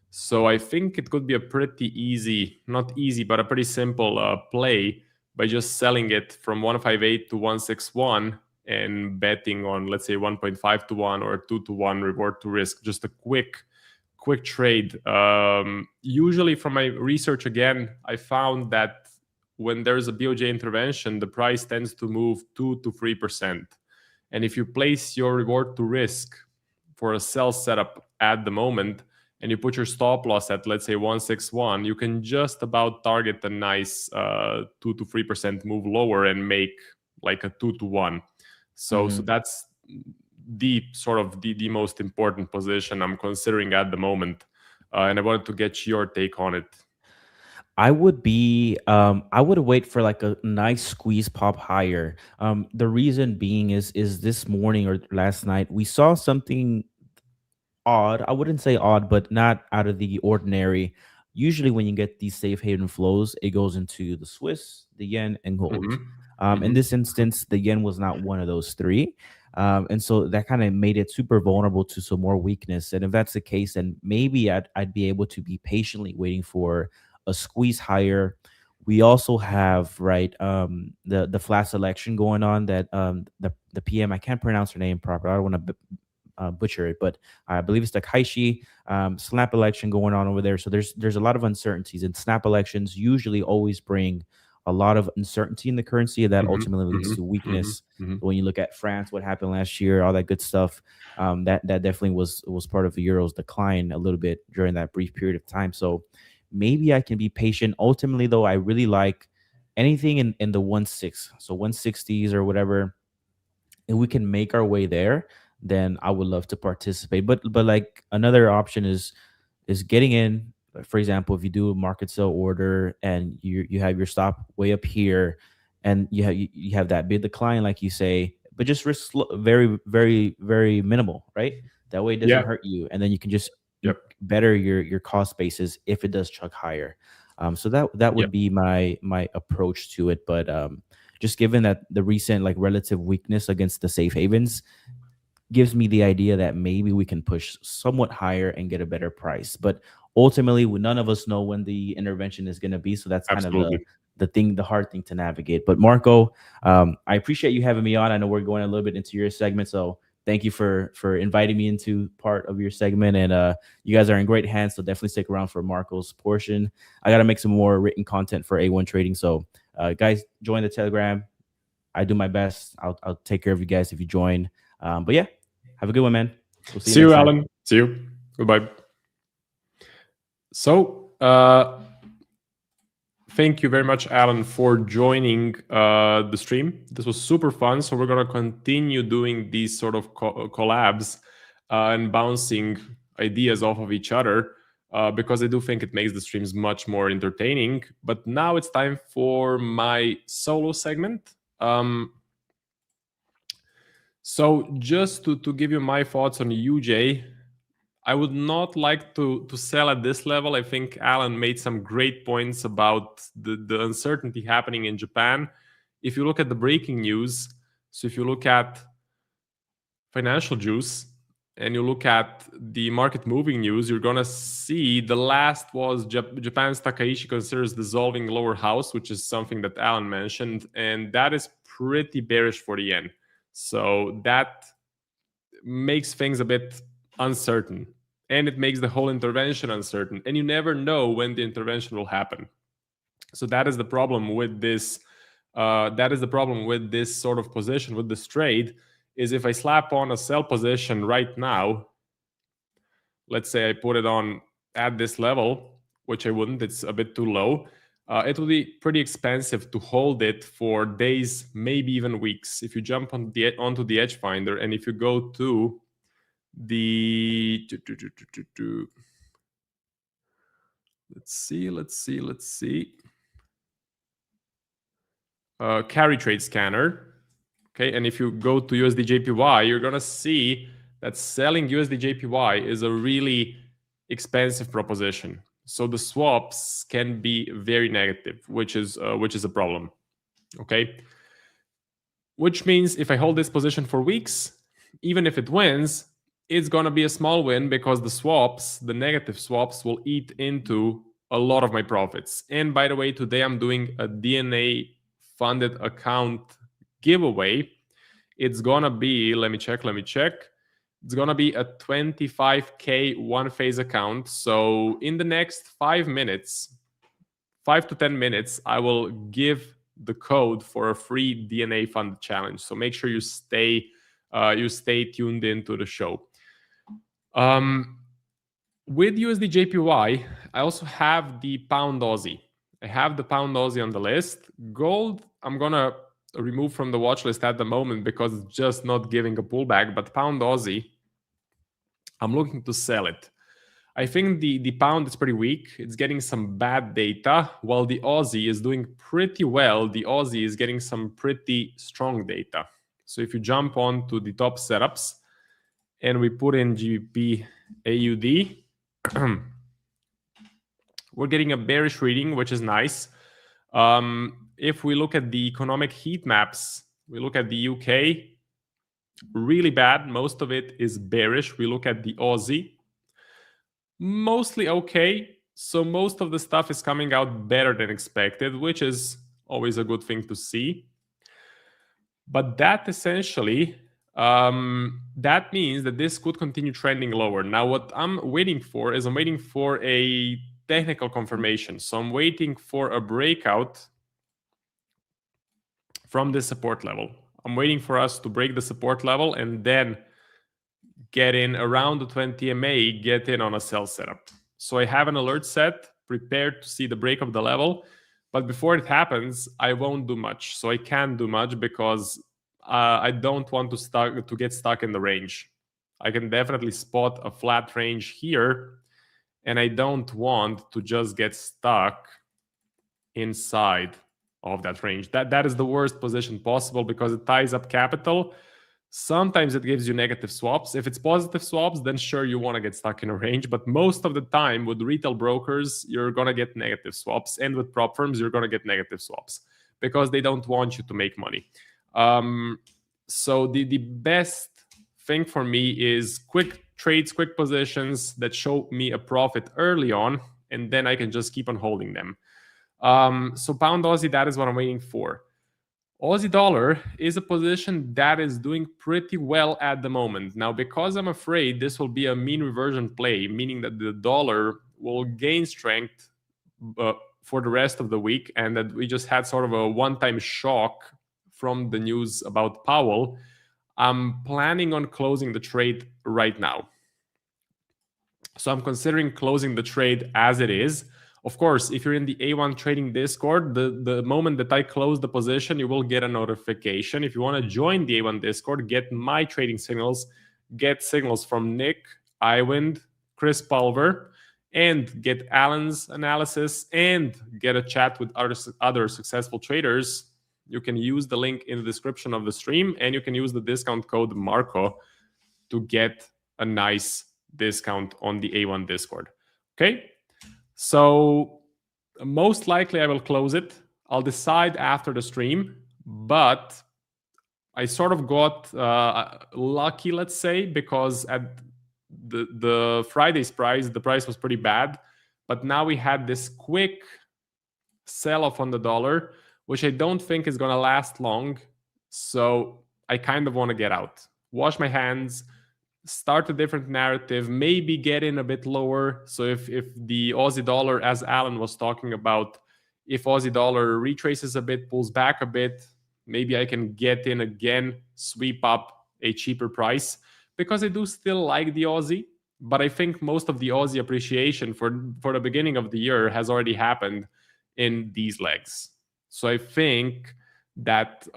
So I think it could be a pretty easy, not easy, but a pretty simple play by just selling it from 158 to 161 and betting on, let's say, 1.5 to 1 or 2 to 1 reward to risk. Just a quick trade. Usually from my research, again, I found that when there's a BOJ intervention, the price tends to move 2 to 3%. And if you place your reward to risk for a sell setup at the moment, and you put your stop loss at, let's say, 161, you can just about target a nice 2 to 3% move lower and make like a 2 to 1. So that's the sort of the most important position I'm considering at the moment. And I wanted to get your take on it. I would wait for like a nice squeeze pop higher. The reason being is this morning or last night we saw something odd. I wouldn't say odd, but not out of the ordinary. Usually when you get these safe haven flows, it goes into the Swiss, the yen, and gold. In this instance, the yen was not one of those three. And so that kind of made it super vulnerable to some more weakness. And if that's the case, then maybe I'd be able to be patiently waiting for a squeeze higher. We also have the flat selection going on that the PM, I can't pronounce her name proper. I don't want to butcher it, but I believe it's the Kaishi snap election going on over there. So there's a lot of uncertainties, and snap elections usually always bring a lot of uncertainty in the currency, and that ultimately leads to weakness. When you look at France, what happened last year, all that good stuff, that definitely was part of the euro's decline a little bit during that brief period of time. So maybe I can be patient. Ultimately, though, I really like anything in the 1.6, so 160s or whatever. If we can make our way there, then I would love to participate. But like another option is getting in. For example, if you do a market sell order and you have your stop way up here, and you have that big decline, like you say, but just risk very, very, very minimal, right? That way it doesn't hurt you, and then you can just better your cost basis if it does chuck higher. So that would be my approach to it. But just given that the recent like relative weakness against the safe havens gives me the idea that maybe we can push somewhat higher and get a better price. But ultimately, none of us know when the intervention is going to be. So that's kind of the hard thing to navigate. But Marco, I appreciate you having me on. I know we're going a little bit into your segment, so thank you for inviting me into part of your segment. And you guys are in great hands, so definitely stick around for Marco's portion. I got to make some more written content for A1 Trading. So guys, join the Telegram. I do my best. I'll take care of you guys if you join. But yeah, have a good one, man. We'll see you, Alan. See you. Goodbye. So, thank you very much, Alan, for joining the stream. This was super fun. So we're going to continue doing these sort of collabs and bouncing ideas off of each other because I do think it makes the streams much more entertaining. But now it's time for my solo segment. So just to give you my thoughts on UJ, I would not like to sell at this level. I think Alan made some great points about the uncertainty happening in Japan. If you look at the breaking news, so if you look at financial juice and you look at the market moving news, you're going to see the last was Japan's Takaishi considers dissolving lower house, which is something that Alan mentioned, and that is pretty bearish for the yen. So that makes things a bit uncertain, and it makes the whole intervention uncertain, and you never know when the intervention will happen. So that is the problem with this. That is the problem with this sort of position, with this trade, is if I slap on a sell position right now, let's say I put it on at this level, which I wouldn't, it's a bit too low, it will be pretty expensive to hold it for days, maybe even weeks. If you jump onto the EdgeFinder and if you go to the let's see carry trade scanner, okay, and if you go to USD JPY, you're gonna see that selling USD JPY is a really expensive proposition. So the swaps can be very negative, which is a problem. Okay, which means if I hold this position for weeks, even if it wins, it's gonna be a small win because the swaps, the negative swaps, will eat into a lot of my profits. And by the way, today I'm doing a DNA funded account giveaway. It's gonna be, let me check. It's gonna be a 25K one phase account. So in the next 5 to 10 minutes, I will give the code for a free DNA funded challenge. So make sure you stay tuned into the show. With USD JPY, I also have the pound Aussie. I have the pound Aussie on the list. Gold, I'm gonna remove from the watch list at the moment because it's just not giving a pullback. But pound Aussie, I'm looking to sell it. I think the pound is pretty weak. It's getting some bad data, while the Aussie is doing pretty well. The Aussie is getting some pretty strong data. So if you jump on to the top setups and we put in GBP AUD, we're getting a bearish reading, which is nice. If we look at the economic heat maps, we look at the UK, really bad. Most of it is bearish. We look at the Aussie, mostly okay. So most of the stuff is coming out better than expected, which is always a good thing to see. But that essentially, that means that this could continue trending lower. Now, what I'm waiting for is a technical confirmation. So I'm waiting for a breakout from the support level. I'm waiting for us to break the support level and then get in around the 20 MA, get in on a sell setup. So I have an alert set, prepared to see the break of the level. But before it happens, I won't do much. So I can't do much because I don't want to get stuck in the range. I can definitely spot a flat range here, and I don't want to just get stuck inside of that range. That is the worst position possible because it ties up capital. Sometimes it gives you negative swaps. If it's positive swaps, then sure, you want to get stuck in a range. But most of the time with retail brokers, you're going to get negative swaps. And with prop firms, you're going to get negative swaps because they don't want you to make money. So the best thing for me is quick trades, quick positions that show me a profit early on, and then I can just keep on holding them. So pound Aussie, that is what I'm waiting for. Aussie dollar is a position that is doing pretty well at the moment. Now, because I'm afraid this will be a mean reversion play, meaning that the dollar will gain strength for the rest of the week, and that we just had sort of a one-time shock from the news about Powell, I'm planning on closing the trade right now. So I'm considering closing the trade as it is. Of course, if you're in the A1 trading Discord, the moment that I close the position, you will get a notification. If you want to join the A1 Discord, get my trading signals, get signals from Nick, Iwind, Chris Pulver, and get Alan's analysis and get a chat with other successful traders, you can use the link in the description of the stream, and you can use the discount code Marco to get a nice discount on the A1 Discord. Okay, so most likely I will close it. I'll decide after the stream, but I sort of got lucky, let's say, because at the Friday's price, the price was pretty bad, but now we had this quick sell-off on the dollar, which I don't think is going to last long. So I kind of want to get out, wash my hands, start a different narrative, maybe get in a bit lower. So if the Aussie dollar, as Alan was talking about, if Aussie dollar retraces a bit, pulls back a bit, maybe I can get in again, sweep up a cheaper price, because I do still like the Aussie, but I think most of the Aussie appreciation for the beginning of the year has already happened in these legs. So I think that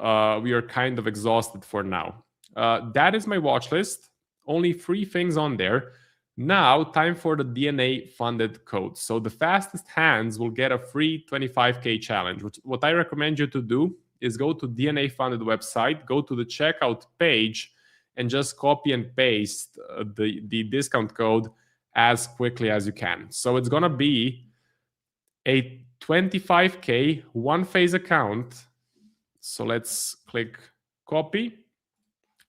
we are kind of exhausted for now. That is my watch list. Only 3 things on there. Now, time for the DNA funded code. So the fastest hands will get a free 25K challenge. What I recommend you to do is go to DNA funded website, go to the checkout page, and just copy and paste the discount code as quickly as you can. So it's gonna be a 25K one-phase account. So let's click copy.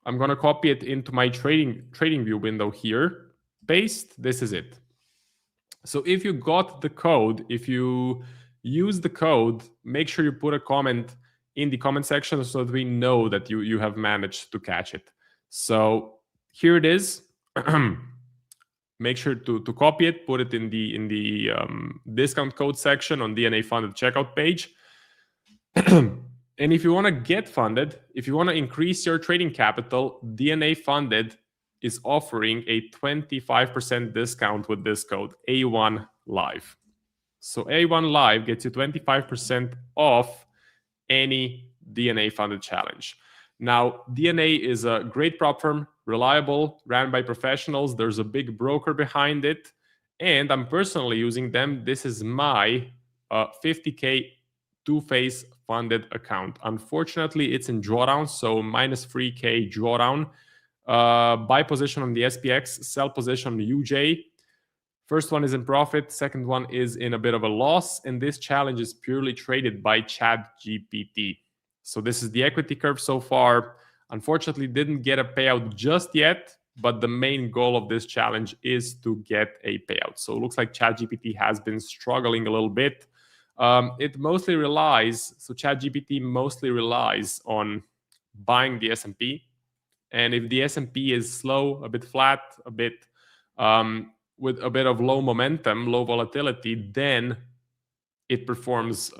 I'm gonna copy it into my trading view window here. Paste, this is it. So if you got the code, if you use the code, make sure you put a comment in the comment section so that we know that you have managed to catch it. So here it is. Make sure to copy it, put it in the discount code section on DNA funded checkout page. And if you want to get funded, if you want to increase your trading capital, DNA Funded is offering a 25% discount with this code, A1 Live. So A1 Live gets you 25% off any DNA Funded challenge. Now, DNA is a great prop firm, reliable, ran by professionals. There's a big broker behind it, and I'm personally using them. This is my 50K two-phase funded account. Unfortunately, it's in drawdown, so minus 3K drawdown. Buy position on the SPX, sell position on the UJ. First one is in profit, second one is in a bit of a loss, and this challenge is purely traded by ChatGPT. So this is the equity curve so far. Unfortunately, didn't get a payout just yet, but the main goal of this challenge is to get a payout. So it looks like ChatGPT has been struggling a little bit. It mostly relies, so ChatGPT mostly relies on buying the S&P. And if the S&P is slow, a bit flat, a bit with a bit of low momentum, low volatility, then it performs,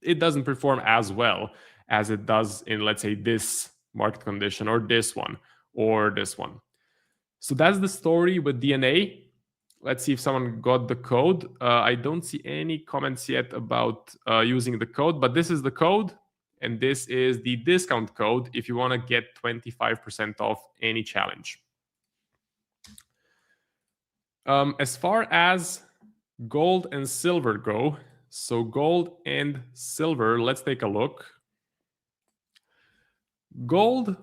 it doesn't perform as well as it does in, let's say, this market condition or this one or this one. So that's the story with DNA. Let's see if someone got the code. I don't see any comments yet about using the code, but this is the code, and this is the discount code if you want to get 25% off any challenge. As far as gold and silver go, so gold and silver, let's take a look. Gold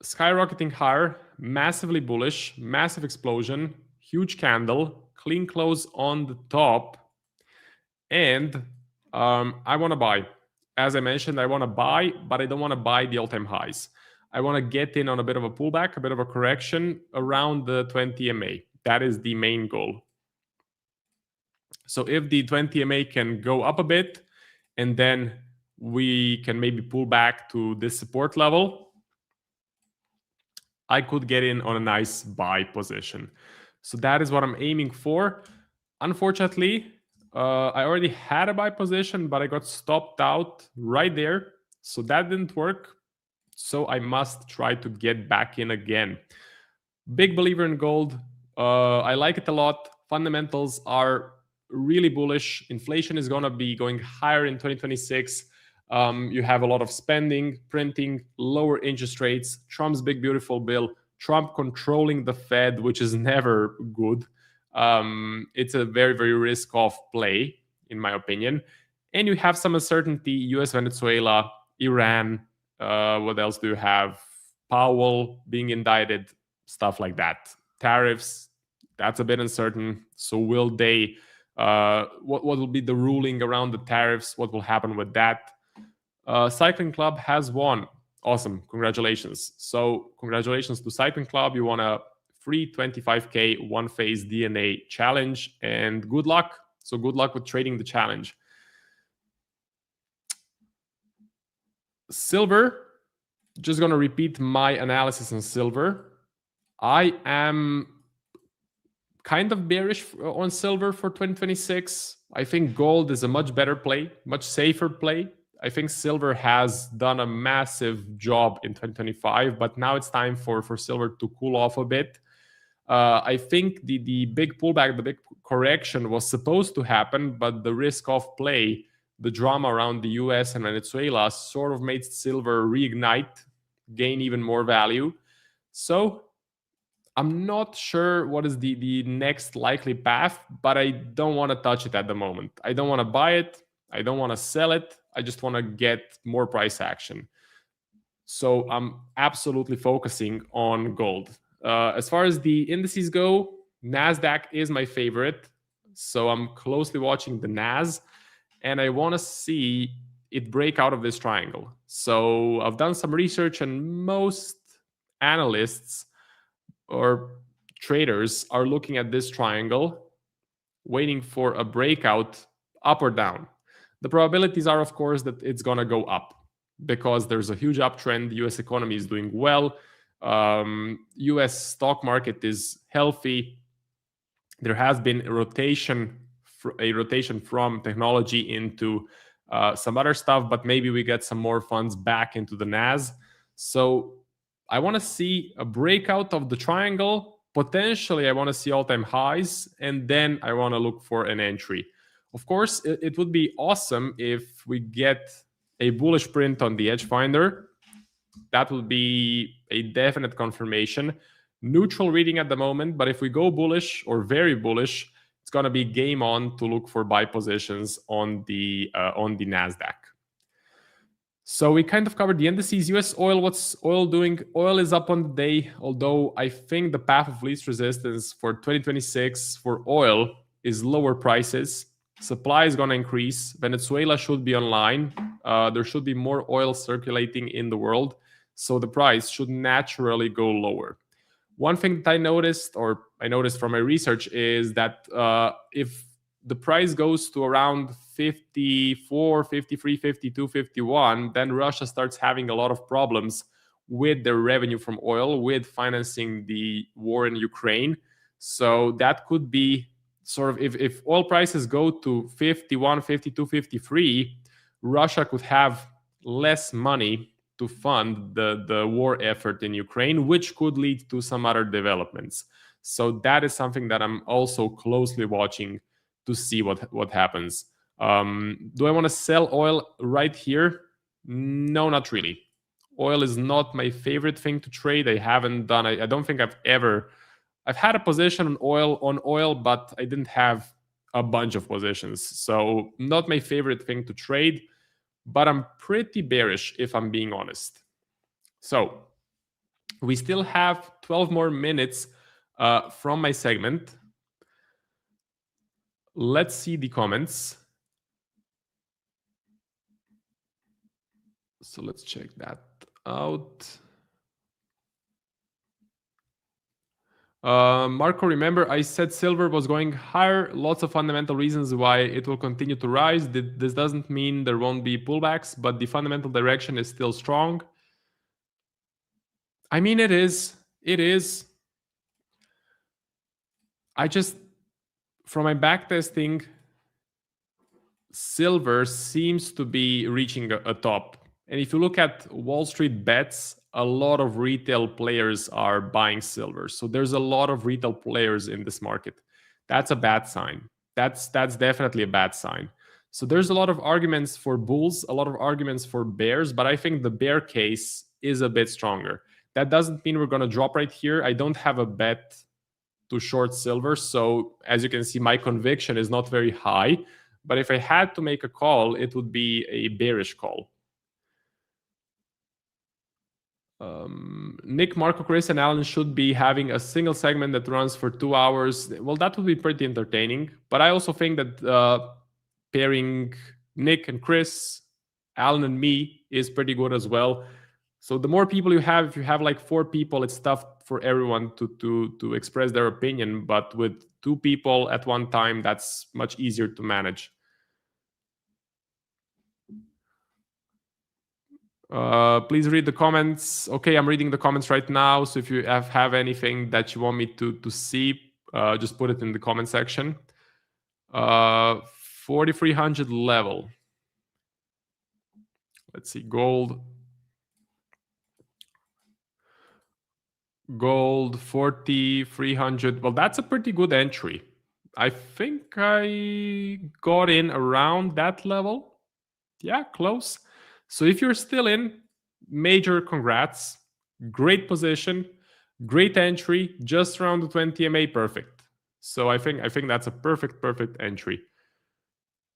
skyrocketing higher, massively bullish, massive explosion, huge candle, clean close on the top, and I want to buy. As I mentioned, I want to buy, but I don't want to buy the all-time highs. I want to get in on a bit of a pullback, a bit of a correction around the 20 MA. That is the main goal. So if the 20 MA can go up a bit, and then we can maybe pull back to this support level, I could get in on a nice buy position. So that is what I'm aiming for. Unfortunately, I already had a buy position, but I got stopped out right there. So that didn't work. So I must try to get back in again. Big believer in gold. I like it a lot. Fundamentals are really bullish. Inflation is going to be going higher in 2026. You have a lot of spending, printing, lower interest rates, Trump's big beautiful bill, Trump controlling the Fed, which is never good. It's a very, very risk-off play, in my opinion. And you have some uncertainty, US, Venezuela, Iran. What else do you have? Powell being indicted, stuff like that. tariffs, that's a bit uncertain. So will they, what will be the ruling around the tariffs? What will happen with that? Cycling Club has won. Awesome. Congratulations. So congratulations to Cycling Club. You won a free 25K one-phase DNA challenge, and good luck. So good luck with trading the challenge. Silver, just going to repeat my analysis on silver. I am kind of bearish on silver for 2026. I think gold is a much better play, much safer play. I think silver has done a massive job in 2025, but now it's time for silver to cool off a bit. I think the big pullback, the big correction was supposed to happen, but the risk of play, the drama around the US and Venezuela sort of made silver reignite, gain even more value. So I'm not sure what is the next likely path, but I don't want to touch it at the moment. I don't want to buy it. I don't want to sell it. I just want to get more price action. So I'm absolutely focusing on gold. As far as the indices go, NASDAQ is my favorite. So I'm closely watching the NAS, and I want to see it break out of this triangle. So I've done some research, and most analysts or traders are looking at this triangle, waiting for a breakout up or down. The probabilities are, of course, that it's going to go up because there's a huge uptrend. The US economy is doing well. US stock market is healthy. There has been a rotation from technology into some other stuff, but maybe we get some more funds back into the NAS. So I want to see a breakout of the triangle. Potentially, I want to see all-time highs, and then I want to look for an entry. Of course, it would be awesome if we get a bullish print on the EdgeFinder. That would be a definite confirmation. Neutral reading at the moment, but if we go bullish or very bullish, it's going to be game on to look for buy positions on the NASDAQ. So we kind of covered the indices. US oil, what's oil doing? Oil is up on the day, although I think the path of least resistance for 2026 for oil is lower prices. Supply is going to increase. Venezuela should be online. There should be more oil circulating in the world. So the price should naturally go lower. One thing that I noticed from my research is that if the price goes to around 54, 53, 52, 51, then Russia starts having a lot of problems with their revenue from oil, with financing the war in Ukraine. So that could be sort of, if oil prices go to 51, 52, 53, Russia could have less money to fund the war effort in Ukraine, which could lead to some other developments. So that is something that I'm also closely watching to see what happens. Do I want to sell oil right here? No, not really. Oil is not my favorite thing to trade. I don't think I've had a position on oil, but I didn't have a bunch of positions. So not my favorite thing to trade, but I'm pretty bearish if I'm being honest. So we still have 12 more minutes from my segment. Let's see the comments. So let's check that out. Marco, remember I said silver was going higher. Lots of fundamental reasons why it will continue to rise. This doesn't mean there won't be pullbacks, but the fundamental direction is still strong. I mean, it is. From my backtesting, silver seems to be reaching a top. And if you look at Wall Street bets, a lot of retail players are buying silver. So there's a lot of retail players in this market. That's a bad sign. That's definitely a bad sign. So there's a lot of arguments for bulls, a lot of arguments for bears, but I think the bear case is a bit stronger. That doesn't mean we're going to drop right here. I don't have a bet to short silver. So as you can see, my conviction is not very high. But if I had to make a call, it would be a bearish call. Nick, Marco, Chris, and Alan should be having a single segment that runs for 2 hours. Well, that would be pretty entertaining. But I also think that pairing Nick and Chris, Alan and me is pretty good as well. So the more people you have, if you have like 4 people, it's tough for everyone to express their opinion. But with 2 people at one time, that's much easier to manage. Please read the comments. Okay, I'm reading the comments right now. So if you have anything that you want me to see, just put it in the comment section. 4,300 level. Let's see, gold. Gold 4,300. Well, that's a pretty good entry. I think I got in around that level. Yeah, close. So if you're still in, major congrats. Great position, great entry, just around the 20 MA, perfect. So I think that's a perfect entry.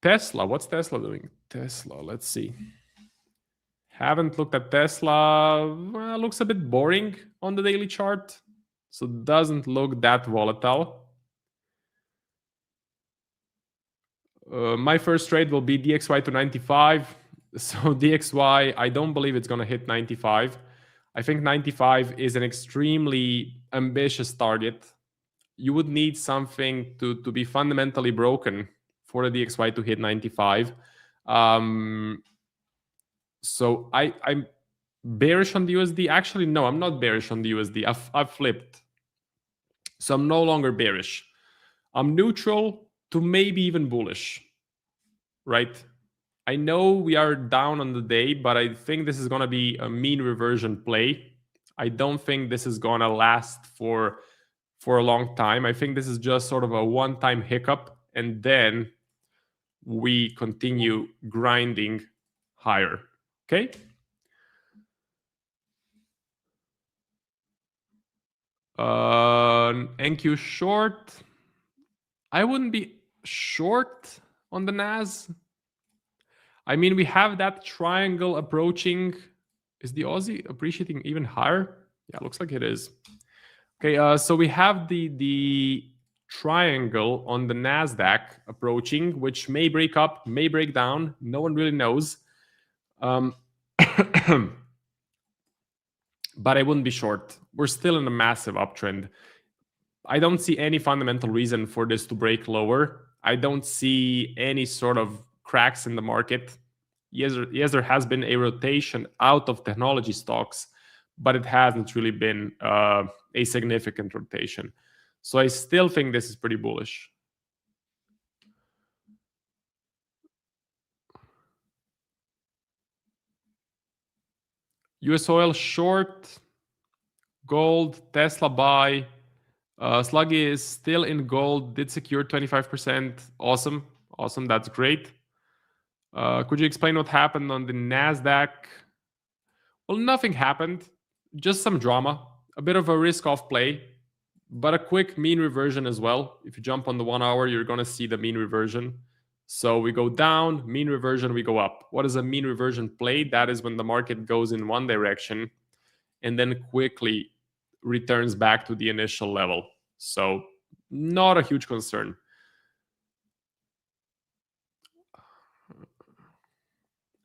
Tesla, what's Tesla doing? Tesla, let's see. Haven't looked at Tesla. Well, looks a bit boring on the daily chart. So doesn't look that volatile. My first trade will be DXY to 95. So DXY, I don't believe it's going to hit 95. I think 95 is an extremely ambitious target. You would need something to be fundamentally broken for the DXY to hit 95. So I'm bearish on the USD. Actually, no, I'm not bearish on the USD. I've flipped. So I'm no longer bearish. I'm neutral to maybe even bullish, right? I know we are down on the day, but I think this is going to be a mean reversion play. I don't think this is going to last for a long time. I think this is just sort of a one-time hiccup, and then we continue grinding higher. Okay? NQ short. I wouldn't be short on the NAS. I mean, we have that triangle approaching. Is the Aussie appreciating even higher? Yeah, looks like it is. Okay, so we have the triangle on the NASDAQ approaching, which may break up, may break down. No one really knows. But I wouldn't be short. We're still in a massive uptrend. I don't see any fundamental reason for this to break lower. I don't see any sort of cracks in the market. Yes, there has been a rotation out of technology stocks, but it hasn't really been a significant rotation. So I still think this is pretty bullish. US oil short, gold, Tesla buy. Sluggy is still in gold, did secure 25%. Awesome, that's great. Could you explain what happened on the NASDAQ? Well, nothing happened, just some drama, a bit of a risk-off play, but a quick mean reversion as well. If you jump on the 1 hour, you're going to see the mean reversion. So we go down, mean reversion, we go up. What is a mean reversion play? That is when the market goes in one direction and then quickly returns back to the initial level. So not a huge concern.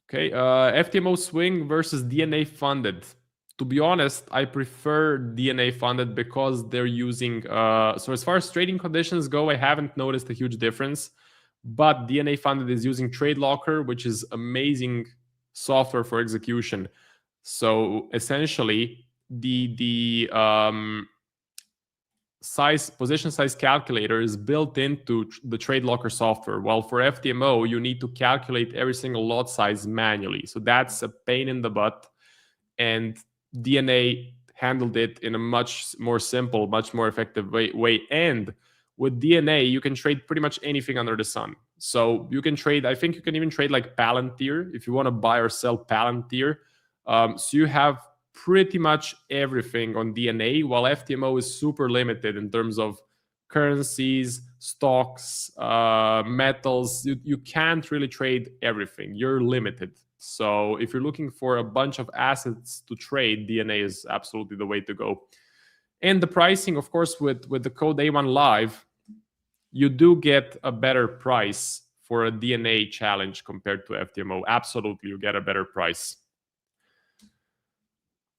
Okay, FTMO swing versus DNA funded. To be honest, I prefer DNA funded because they're using, so as far as trading conditions go, I haven't noticed a huge difference, but DNA funded is using Trade Locker, which is amazing software for execution. So essentially, the position size calculator is built into the Trade Locker software. While for FTMO, you need to calculate every single lot size manually. So that's a pain in the butt. And DNA handled it in a much more simple, much more effective way. And with DNA, you can trade pretty much anything under the sun. So you can trade, I think you can even trade like Palantir if you want to buy or sell Palantir. So you have pretty much everything on DNA, while FTMO is super limited in terms of currencies, stocks, metals. You can't really trade everything. You're limited. So if you're looking for a bunch of assets to trade, DNA is absolutely the way to go. And the pricing, of course, with the code A1 Live, you do get a better price for a DNA challenge compared to FTMO. Absolutely, you get a better price.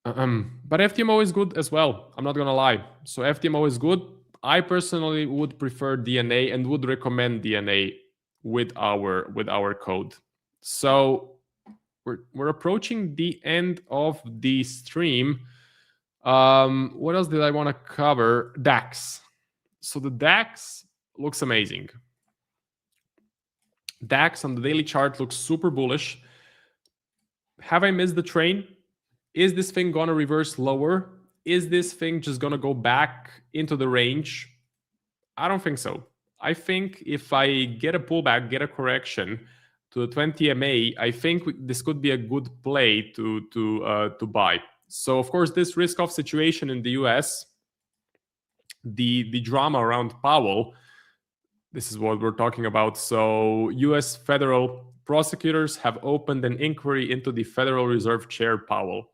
But FTMO is good as well. I'm not gonna lie. So FTMO is good. I personally would prefer DNA and would recommend DNA with our code. So we're approaching the end of the stream. What else did I want to cover? DAX. So the DAX looks amazing. DAX on the daily chart looks super bullish. Have I missed the train? Is this thing gonna reverse lower? Is this thing just gonna go back into the range? I don't think so. I think if I get a pullback, get a correction to the 20 MA, I think this could be a good play to buy. So of course, this risk-off situation in the US, the drama around Powell, this is what we're talking about. So US federal prosecutors have opened an inquiry into the Federal Reserve Chair Powell.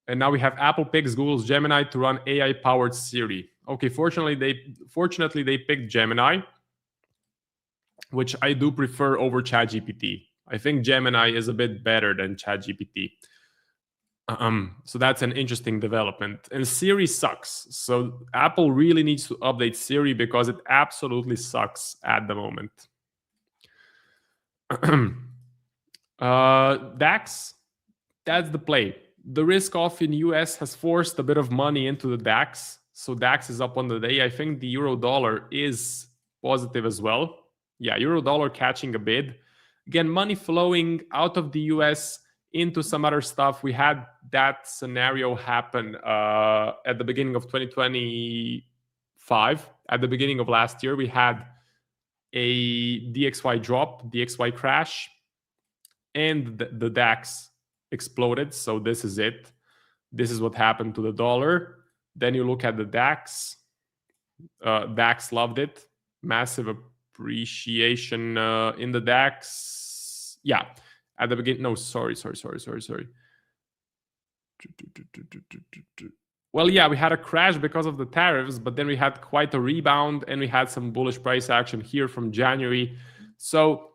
And now we have Apple picks Google's Gemini to run AI-powered Siri. Okay, fortunately they picked Gemini, which I do prefer over ChatGPT. I think Gemini is a bit better than ChatGPT. So that's an interesting development. And Siri sucks. So Apple really needs to update Siri because it absolutely sucks at the moment. DAX, that's the play. The risk off in US has forced a bit of money into the DAX. So DAX is up on the day. I think the euro dollar is positive as well. Yeah, euro dollar catching a bid. Again, money flowing out of the US into some other stuff. We had that scenario happen at the beginning of 2025. At the beginning of last year, we had a DXY drop, DXY crash, and the DAX exploded. So this is it. This is what happened to the dollar. Then you look at the DAX. DAX loved it. Massive appreciation in the DAX. Yeah. At the beginning, no, sorry. Well, yeah, we had a crash because of the tariffs, but then we had quite a rebound and we had some bullish price action here from January. So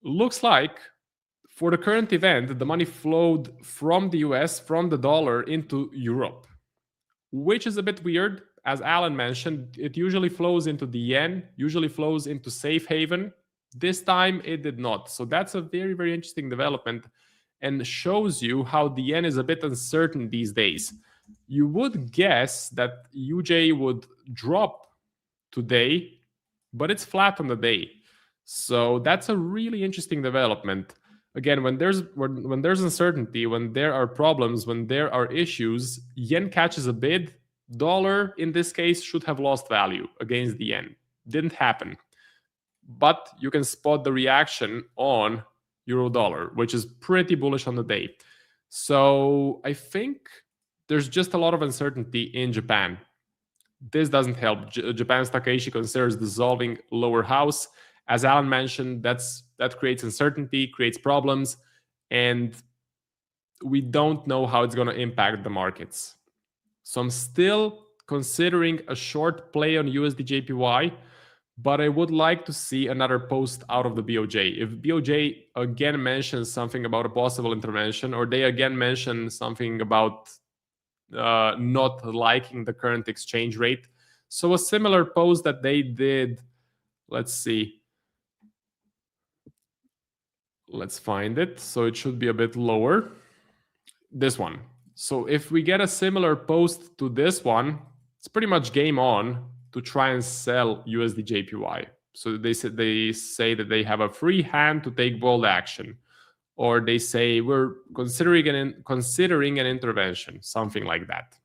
looks like for the current event, the money flowed from the US, from the dollar into Europe, which is a bit weird. As Alan mentioned, it usually flows into the yen, usually flows into safe haven. This time it did not. So that's a very, very interesting development and shows you how the yen is a bit uncertain these days. You would guess that UJ would drop today, but it's flat on the day. So that's a really interesting development. Again, when there's uncertainty, when there are problems, when there are issues, yen catches a bid. Dollar, in this case, should have lost value against the yen. Didn't happen. But you can spot the reaction on euro dollar, which is pretty bullish on the day. So I think there's just a lot of uncertainty in Japan. This doesn't help. Japan's Takeishi considers dissolving lower house. As Alan mentioned, that creates uncertainty, creates problems, and we don't know how it's going to impact the markets. So I'm still considering a short play on USD JPY, but I would like to see another post out of the BOJ. If BOJ again mentions something about a possible intervention, or they again mention something about not liking the current exchange rate. So a similar post that they did, let's see. Let's find it. So it should be a bit lower. This one. So if we get a similar post to this one, it's pretty much game on to try and sell USD JPY. So they say that they have a free hand to take bold action, or they say we're considering an intervention, something like that.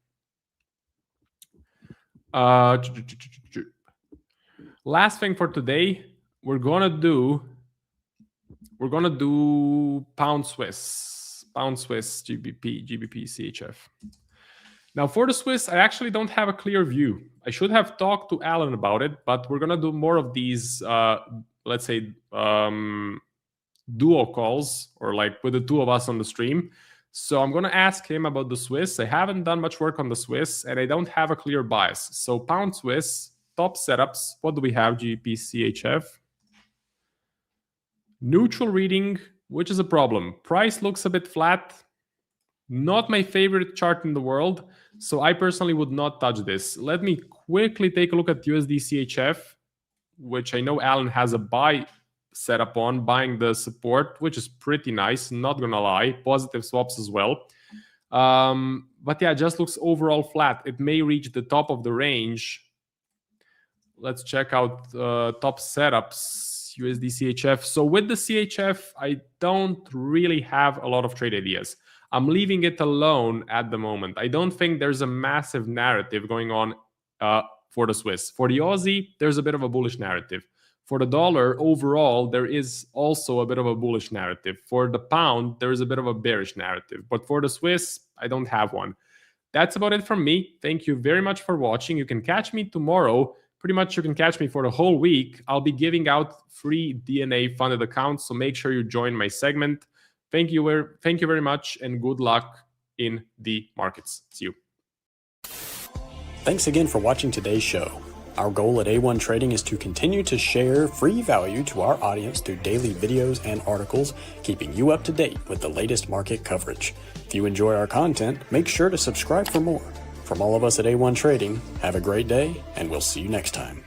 Last thing for today, we're gonna do pound Swiss, GBP, CHF. Now for the Swiss, I actually don't have a clear view. I should have talked to Alan about it, but we're gonna do more of these, let's say, duo calls, or like with the two of us on the stream. So I'm gonna ask him about the Swiss. I haven't done much work on the Swiss, and I don't have a clear bias. So pound Swiss, top setups. What do we have? GBP CHF. Neutral reading, which is a problem. Price looks a bit flat. Not my favorite chart in the world, so I personally would not touch this. Let me quickly take a look at USD CHF, which I know Alan has a buy set up on, buying the support, which is pretty nice, not gonna lie. Positive swaps as well. But yeah, it just looks overall flat. It may reach the top of the range. Let's check out top setups, USD CHF. So with the CHF, I don't really have a lot of trade ideas. I'm leaving it alone at the moment. I don't think there's a massive narrative going on for the Swiss. For the Aussie, there's a bit of a bullish narrative. For the dollar, overall, there is also a bit of a bullish narrative. For the pound, there is a bit of a bearish narrative. But for the Swiss, I don't have one. That's about it from me. Thank you very much for watching. You can catch me tomorrow. Pretty much you can catch me for the whole week. I'll be giving out free DNA funded accounts, so make sure you join my segment. Thank you very much, and good luck in the markets. See you. Thanks again for watching today's show. Our goal at A1 Trading is to continue to share free value to our audience through daily videos and articles, keeping you up to date with the latest market coverage. If you enjoy our content, make sure to subscribe for more. From all of us at A1 Trading, have a great day, and we'll see you next time.